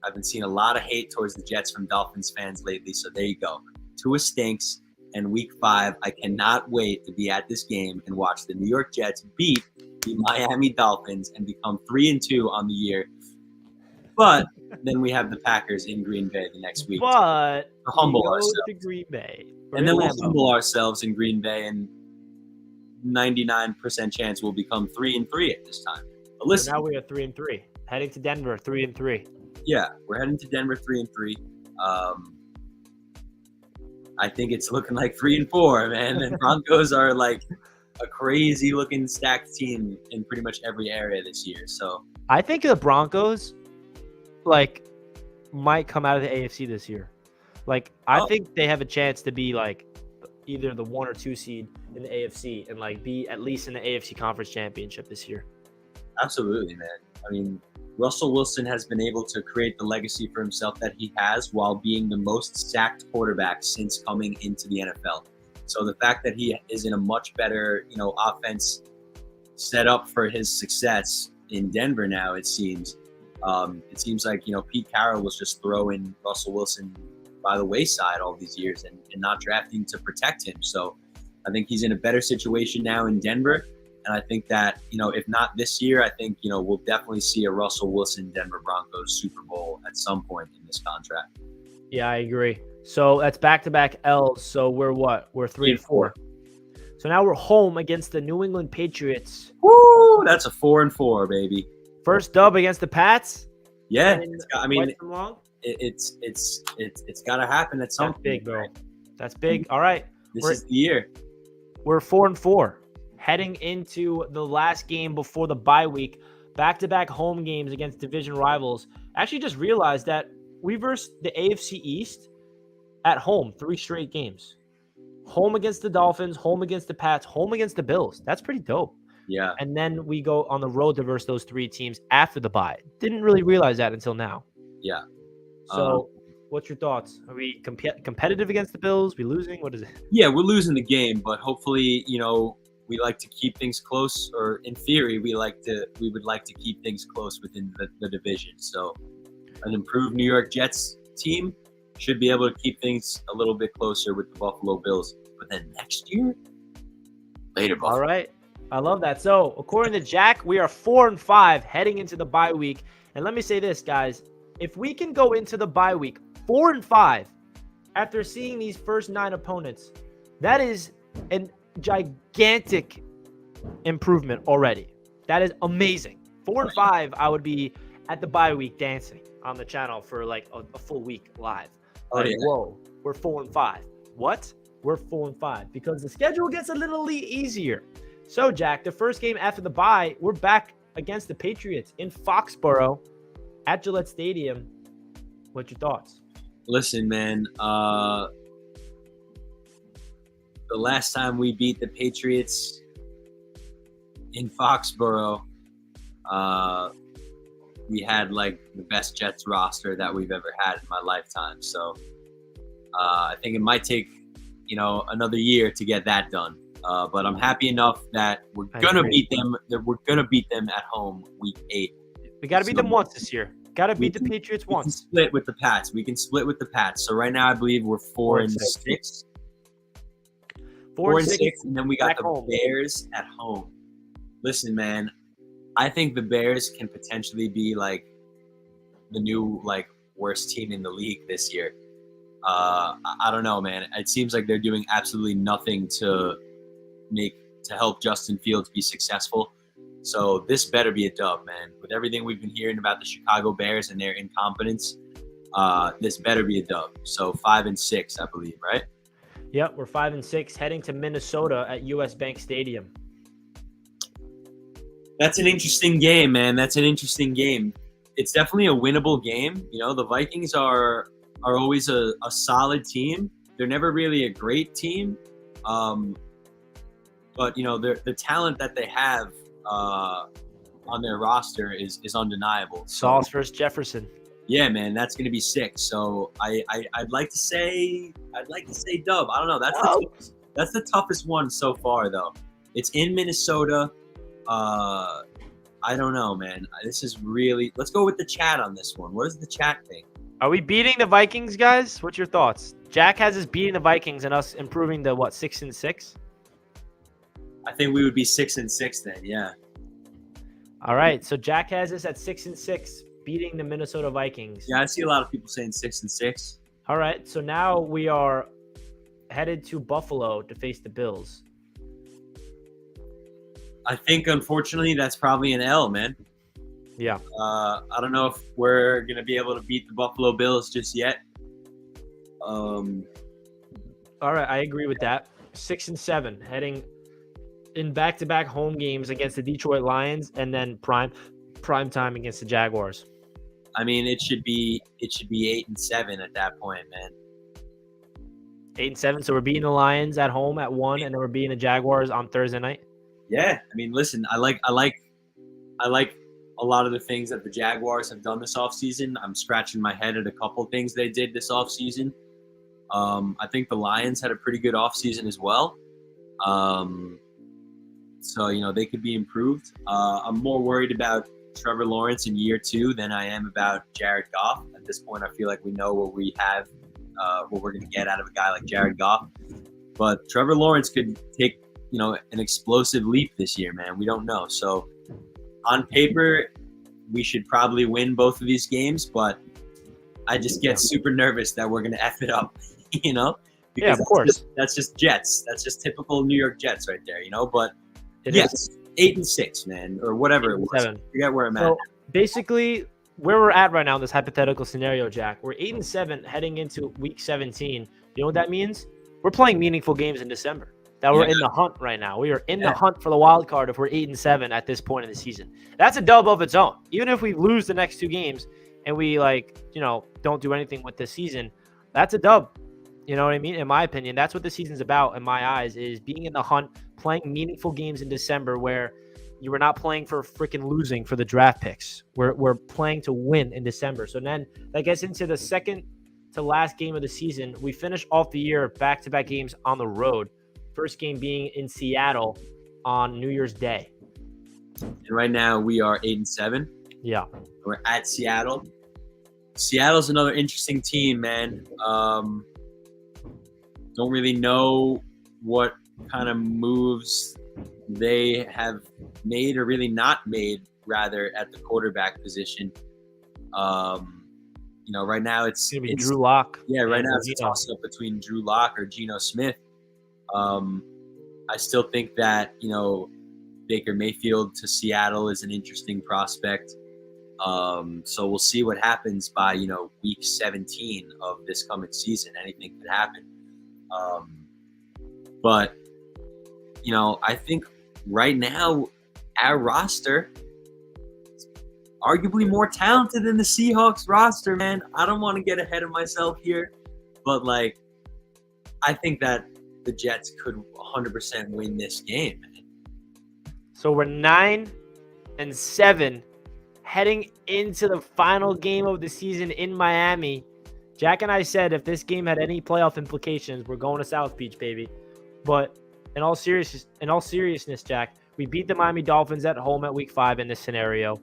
I've been seeing a lot of hate towards the Jets from Dolphins fans lately. So there you go. Tua stinks. And week 5, I cannot wait to be at this game and watch the New York Jets beat the Miami Dolphins and become 3-2 on the year. But then we have the Packers in Green Bay the next week. But to humble we go ourselves. to Green Bay. And then we'll humble ourselves in Green Bay, and 99% chance we'll become 3-3 at this time. But listen, so now we are 3-3, heading to Denver 3-3. Yeah, we're heading to Denver 3-3. I think it's looking like 3-4, man. And Broncos are like a crazy looking stacked team in pretty much every area this year. So I think the Broncos might come out of the AFC this year. I think they have a chance to be either the 1 or 2 seed in the AFC and be at least in the AFC Conference Championship this year. Absolutely, man. I mean, Russell Wilson has been able to create the legacy for himself that he has while being the most sacked quarterback since coming into the NFL. So the fact that he is in a much better, offense set up for his success in Denver now, it seems like, Pete Carroll was just throwing Russell Wilson by the wayside all these years and not drafting to protect him. So I think he's in a better situation now in Denver. And I think that, if not this year, I think, we'll definitely see a Russell Wilson Denver Broncos Super Bowl at some point in this contract. Yeah, I agree. So that's back-to-back L's. So we're what? We're 3-4. So now we're home against the New England Patriots. Woo! That's a 4-4, baby. First dub against the Pats. Yeah, it's got to happen at some point. That's big, bro. That's big. All right. This is the year. We're 4-4. Heading into the last game before the bye week, back-to-back home games against division rivals. Actually just realized that we versed the AFC East at home 3 straight games. Home against the Dolphins, home against the Pats, home against the Bills. That's pretty dope. Yeah. And then we go on the road to verse those 3 teams after the bye. Didn't really realize that until now. Yeah. So what's your thoughts? Are we competitive against the Bills? We losing? What is it? Yeah, we're losing the game, but hopefully, we like to keep things close, or in theory, we would like to keep things close within the division. So an improved New York Jets team should be able to keep things a little bit closer with the Buffalo Bills. But then next year, later, Buffalo. All right. I love that. So according to Jack, we are 4-5 heading into the bye week. And let me say this, guys. If we can go into the bye week 4-5 after seeing these first 9 opponents, that is an gigantic improvement already. That is amazing. 4-5, I would be at the bye week dancing on the channel for a full week live. Whoa, we're 4-5. What? We're 4-5 because the schedule gets a little easier. So, Jack, the first game after the bye, we're back against the Patriots in Foxborough at Gillette Stadium. What's your thoughts? Listen, man, the last time we beat the Patriots in Foxborough, we had the best Jets roster that we've ever had in my lifetime. So I think it might take, another year to get that done. But I'm happy enough that we're gonna beat them. That we're gonna beat them at home week 8. We got to beat them once this year. Got to beat the Patriots We can once. split with the Pats. So right now I believe we're 4-6. 4-6, and then we got back the home. Bears at home. Listen, man, I think the Bears can potentially be like the new worst team in the league this year. I don't know, man. It seems like they're doing absolutely nothing to help Justin Fields be successful. So this better be a dub, man. With everything we've been hearing about the Chicago Bears and their incompetence, this better be a dub. So 5-6, I believe, right? Yep, we're 5-6, heading to Minnesota at US Bank Stadium. That's an interesting game, man. That's an interesting game. It's definitely a winnable game. You know, the Vikings are always a solid team. They're never really a great team. But, you know, the talent that they have on their roster is undeniable. Sauce versus Jefferson. Yeah, man, that's gonna be sick. So I'd like to say dub. I don't know. That's the toughest one so far, though. It's in Minnesota. I don't know, man. This is really. Let's go with the chat on this one. What does the chat think? Are we beating the Vikings, guys? What's your thoughts? Jack has us beating the Vikings and us improving to 6-6. I think we would be 6-6 then. Yeah. All right, so Jack has us at 6-6, beating the Minnesota Vikings. Yeah, I see a lot of people saying 6-6. All right, so now we are headed to Buffalo to face the Bills. I think, unfortunately, that's probably an L, man. Yeah. I don't know if we're going to be able to beat the Buffalo Bills just yet. All right, I agree with that. 6-7, heading in back-to-back home games against the Detroit Lions and then prime time against the Jaguars. I mean, it should be 8-7 at that point, man. 8-7, so we're beating the Lions at home at 1, and then we're beating the Jaguars on Thursday night. Yeah, I mean, listen, I like a lot of the things that the Jaguars have done this offseason. I'm scratching my head at a couple things they did this offseason. I think the Lions had a pretty good offseason as well. So, you know, they could be improved. I'm more worried about Trevor Lawrence in year 2 than I am about Jared Goff. At this point, I feel like we know what we have, what we're going to get out of a guy like Jared Goff. But Trevor Lawrence could take, you know, an explosive leap this year, man. We don't know. So on paper, we should probably win both of these games, but I just get super nervous that we're going to F it up, you know? Because yeah, of course. That's just Jets. That's just typical New York Jets right there, you know? But It yes, is. 8-6, man, or whatever it was. 7. I forget where I'm at. So basically, where we're at right now in this hypothetical scenario, Jack, we're 8-7 heading into week 17. You know what that means? We're playing meaningful games in December. That we're in the hunt right now. We are in the hunt for the wild card if we're 8-7 at this point in the season. That's a dub of its own. Even if we lose the next 2 games and we don't do anything with this season, that's a dub. You know what I mean? In my opinion, that's what the season's about in my eyes, is being in the hunt, playing meaningful games in December where you were not playing for freaking losing for the draft picks. We're playing to win in December. So then that gets into the second to last game of the season. We finish off the year back-to-back games on the road. First game being in Seattle on New Year's Day. And right now we are 8-7. Yeah. We're at Seattle. Seattle's another interesting team, man. Don't really know what kind of moves they have made or really not made, rather, at the quarterback position. You know, right now it's going to be Drew Lock. Yeah, right now it's a toss-up between Drew Lock or Geno Smith. I still think that, you know, Baker Mayfield to Seattle is an interesting prospect. So we'll see what happens by, you know, week 17 of this coming season. Anything could happen. But, you know, I think right now our roster is arguably more talented than the Seahawks roster, man. I don't want to get ahead of myself here, but, like, I think that the Jets could 100% win this game, man. So we're 9-7 heading into the final game of the season in Miami. Jack and I said if this game had any playoff implications, we're going to South Beach, baby. But in all seriousness, Jack, we beat the Miami Dolphins at home at week 5 in this scenario.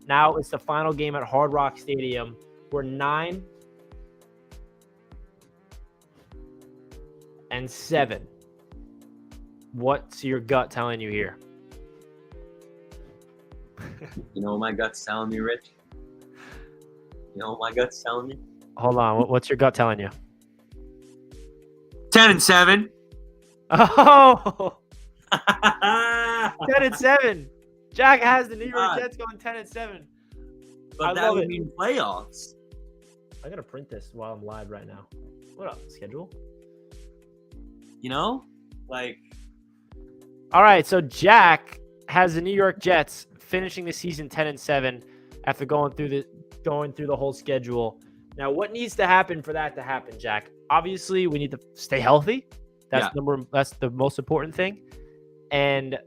Now it's the final game at Hard Rock Stadium. We're 9-7. What's your gut telling you here? You know what my gut's telling me, Rich? You know what my gut's telling me? Hold on. What's your gut telling you? 10-7. Oh, 10-7. Jack has the New York Jets going 10-7. But that would mean playoffs. I'm gonna print this while I'm live right now. What up, schedule? You know, like. All right, so Jack has the New York Jets finishing the season 10-7 after going through the whole schedule. Now, what needs to happen for that to happen, Jack? Obviously, we need to stay healthy. That's the most important thing. And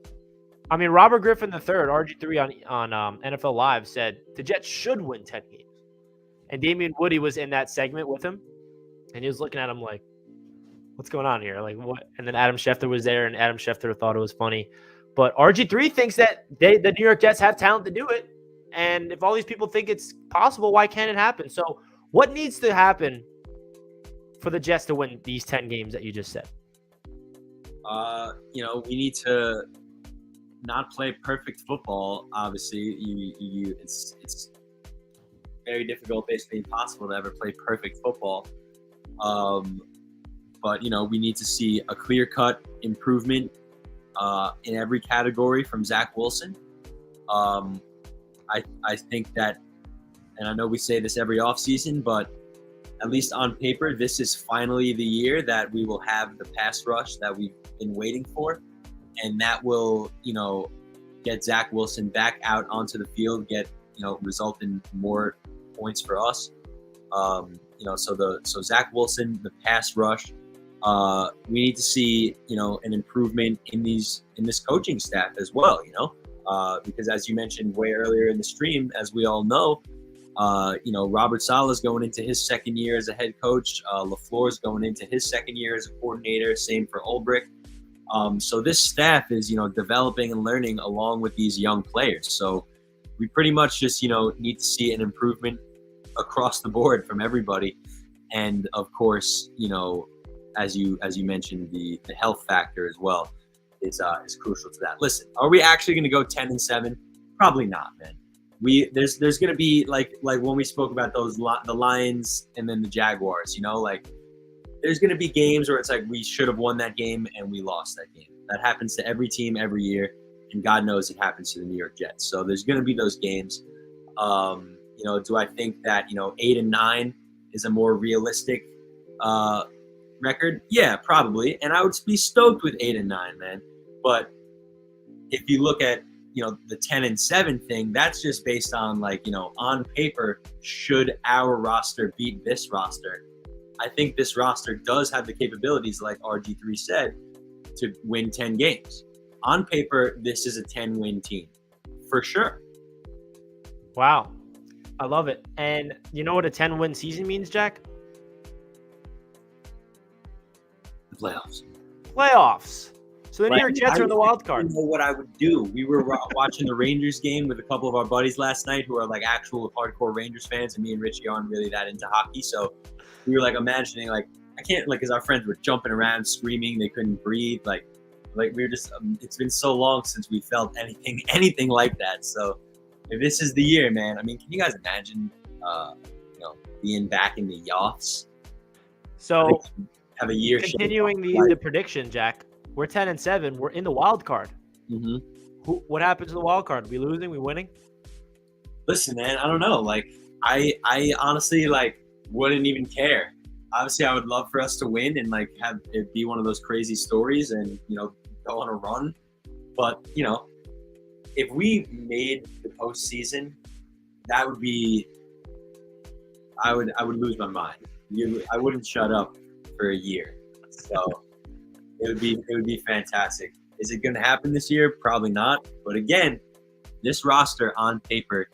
I mean, Robert Griffin III, RG3 on NFL Live said the Jets should win 10 games. And Damian Woody was in that segment with him, and he was looking at him like, what's going on here? Like, what? And then Adam Schefter was there, and Adam Schefter thought it was funny. But RG3 thinks that the New York Jets have talent to do it. And if all these people think it's possible, why can't it happen? So what needs to happen for the Jets to win these 10 games that you just said? You know, we need to not play perfect football. Obviously, it's very difficult, basically impossible to ever play perfect football. But, you know, we need to see a clear-cut improvement in every category from Zach Wilson. I think that, and I know we say this every offseason, but at least on paper, this is finally the year that we will have the pass rush that we've been waiting for. And that will, you know, get Zach Wilson back out onto the field, result in more points for us. So Zach Wilson, the pass rush, we need to see, you know, an improvement in this coaching staff as well, you know, because as you mentioned way earlier in the stream, as we all know, you know, Robert Saleh is going into his second year as a head coach. LaFleur is going into his second year as a coordinator. Same for Ulbrich. So this staff is, you know, developing and learning along with these young players. So we pretty much just, you know, need to see an improvement across the board from everybody. And of course, you know, as you mentioned, the health factor as well is crucial to that. Listen, are we actually going to go 10-7? Probably not, man. There's going to be like when we spoke about the Lions and then the Jaguars, you know, like there's going to be games where it's like we should have won that game and we lost that game. That happens to every team every year, and God knows it happens to the New York Jets. So there's going to be those games. You know, do I think that, you know, 8-9 is a more realistic record? Yeah, probably. And I would be stoked with 8-9, man. But if you look at, you know, the 10-7 thing, that's just based on, like, you know, on paper, should our roster beat this roster? I think this roster does have the capabilities, like RG3 said, to win 10 games. On paper, this is a 10-win team, for sure. Wow. I love it. And you know what a 10-win season means, Jack? The playoffs. Playoffs. So the New York Jets are in the wild card. I don't know what I would do. We were watching the Rangers game with a couple of our buddies last night who are like actual hardcore Rangers fans, and me and Richie aren't really that into hockey. So we were like imagining, like, I can't, like, because our friends were jumping around, screaming, they couldn't breathe. Like we were just, it's been so long since we felt anything like that. So if this is the year, man, I mean, can you guys imagine, you know, being back in the Yoffs? So have a year. Continuing the prediction, Jack. We're 10-7. We're in the wild card. Mm-hmm. What happens to the wild card? We losing? We winning? Listen, man, I don't know. Like, I honestly, like, wouldn't even care. Obviously, I would love for us to win and, like, have it be one of those crazy stories and, you know, go on a run. But, you know, if we made the postseason, that would be, I would lose my mind. I wouldn't shut up for a year. So it would be fantastic. Is it going to happen this year? Probably not. But again, this roster on paper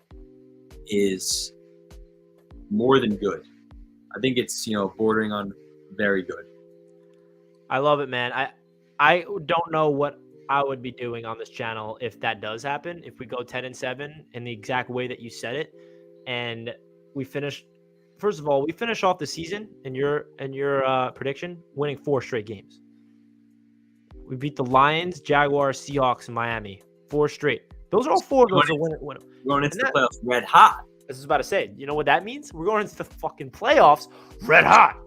is more than good. I think it's, you know, bordering on very good. I love it, man. I don't know what I would be doing on this channel if that does happen, if we go 10-7 in the exact way that you said it, and we finish. First of all, we finish off the season in your prediction, winning 4 straight games. We beat the Lions, Jaguars, Seahawks, and Miami. 4 straight. Those are all 4 of those are winning. We're going into the playoffs red hot. I was about to say, you know what that means? We're going into the fucking playoffs red hot.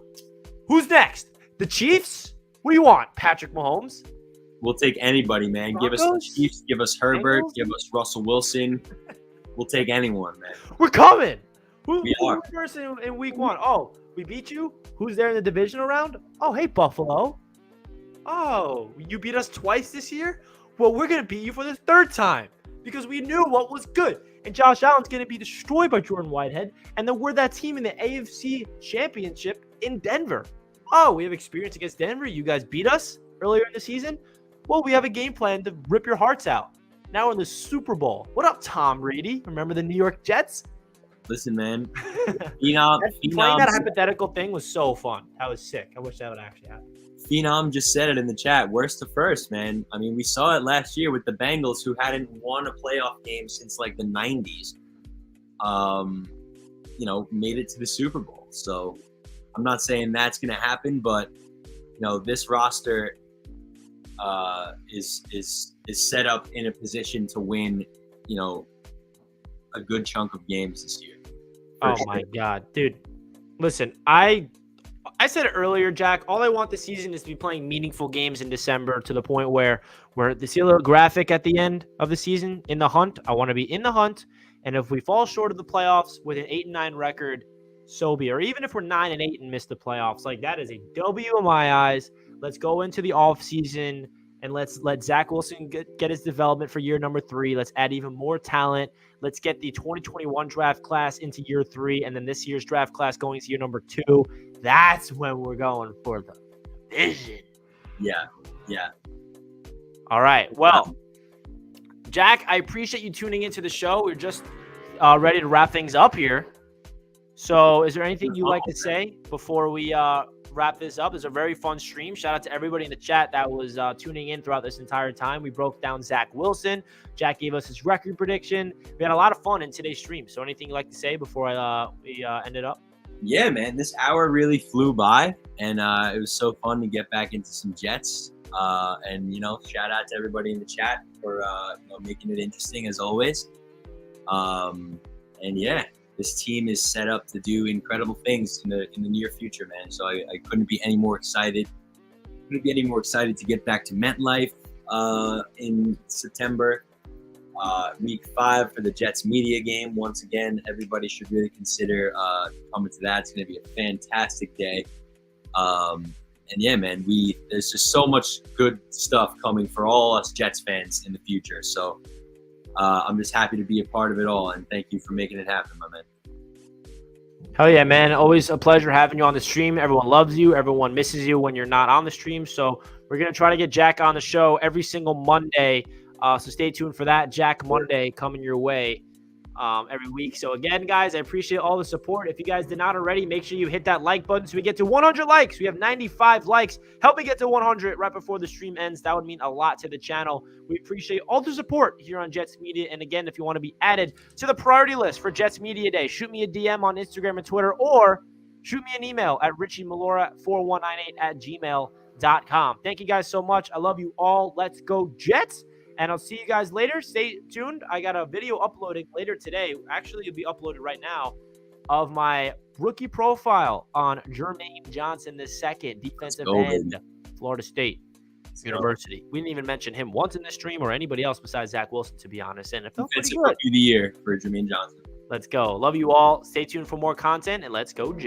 Who's next? The Chiefs? What do you want, Patrick Mahomes? We'll take anybody, man. Broncos? Give us the Chiefs, give us Herbert, Bengals? give us Russell Wilson. We'll take anyone, man. We're coming. We are. Who's first in week 1? Oh, we beat you? Who's there in the divisional round? Oh, hey, Buffalo. Oh, you beat us twice this year? Well, we're going to beat you for the 3rd time because we knew what was good. And Josh Allen's going to be destroyed by Jordan Whitehead. And then we're that team in the AFC Championship in Denver. Oh, we have experience against Denver. You guys beat us earlier in the season. Well, we have a game plan to rip your hearts out. Now we're in the Super Bowl. What up, Tom Brady? Remember the New York Jets? Listen, man. Playing that hypothetical thing was so fun. That was sick. I wish that would actually happen. Phenom just said it in the chat. Worst to first, man. I mean, we saw it last year with the Bengals, who hadn't won a playoff game since like the 90s. Made it to the Super Bowl. So I'm not saying that's going to happen, but this roster is set up in a position to win, a good chunk of games this year. Oh my God, dude. Listen, I said it earlier, Jack. All I want this season is to be playing meaningful games in December to the point where they see a little graphic at the end of the season in the hunt. I want to be in the hunt. And if we fall short of the playoffs with an 8-9 record, so be it. Or even if we're 9-8 and miss the playoffs, like that is a W in my eyes. Let's go into the offseason and let's let Zach Wilson get his development for year number 3. Let's add even more talent. Let's get the 2021 draft class into year 3, and then this year's draft class going into year number 2. That's when we're going for the vision. Yeah. All right. Well, Jack, I appreciate you tuning into the show. We're just ready to wrap things up here. So is there anything you'd like to say before we wrap this up? It's a very fun stream. Shout out to everybody in the chat that was tuning in throughout this entire time. We broke down Zach Wilson. Jack gave us his record prediction. We had a lot of fun in today's stream. So anything you'd like to say before we end it up? Yeah, man, this hour really flew by, and it was so fun to get back into some Jets. And shout out to everybody in the chat for making it interesting as always. And yeah, this team is set up to do incredible things in the near future, man. So I couldn't be any more excited. To get back to MetLife in September. Week 5 for the Jets media game. Once again, everybody should really consider coming to that. It's going to be a fantastic day. And yeah, man, there's just so much good stuff coming for all us Jets fans in the future. So I'm just happy to be a part of it all, and thank you for making it happen, my man. Hell yeah, man. Always a pleasure having you on the stream. Everyone loves you. Everyone misses you when you're not on the stream. So we're going to try to get Jack on the show every single Monday. So stay tuned for that. Jack Monday coming your way every week. So again, guys, I appreciate all the support. If you guys did not already, make sure you hit that like button so we get to 100 likes. We have 95 likes. Help me get to 100 right before the stream ends. That would mean a lot to the channel. We appreciate all the support here on Jets Media. And again, if you want to be added to the priority list for Jets Media Day, shoot me a DM on Instagram and Twitter, or shoot me an email at richiemalora4198@gmail.com. Thank you guys so much. I love you all. Let's go Jets. And I'll see you guys later. Stay tuned. I got a video uploading later today. Actually, it'll be uploaded right now of my rookie profile on Jermaine Johnson II, defensive end, Florida State University. We didn't even mention him once in this stream or anybody else besides Zach Wilson, to be honest. And it felt pretty good. Rookie of the year for Jermaine Johnson. Let's go. Love you all. Stay tuned for more content, and let's go Jets.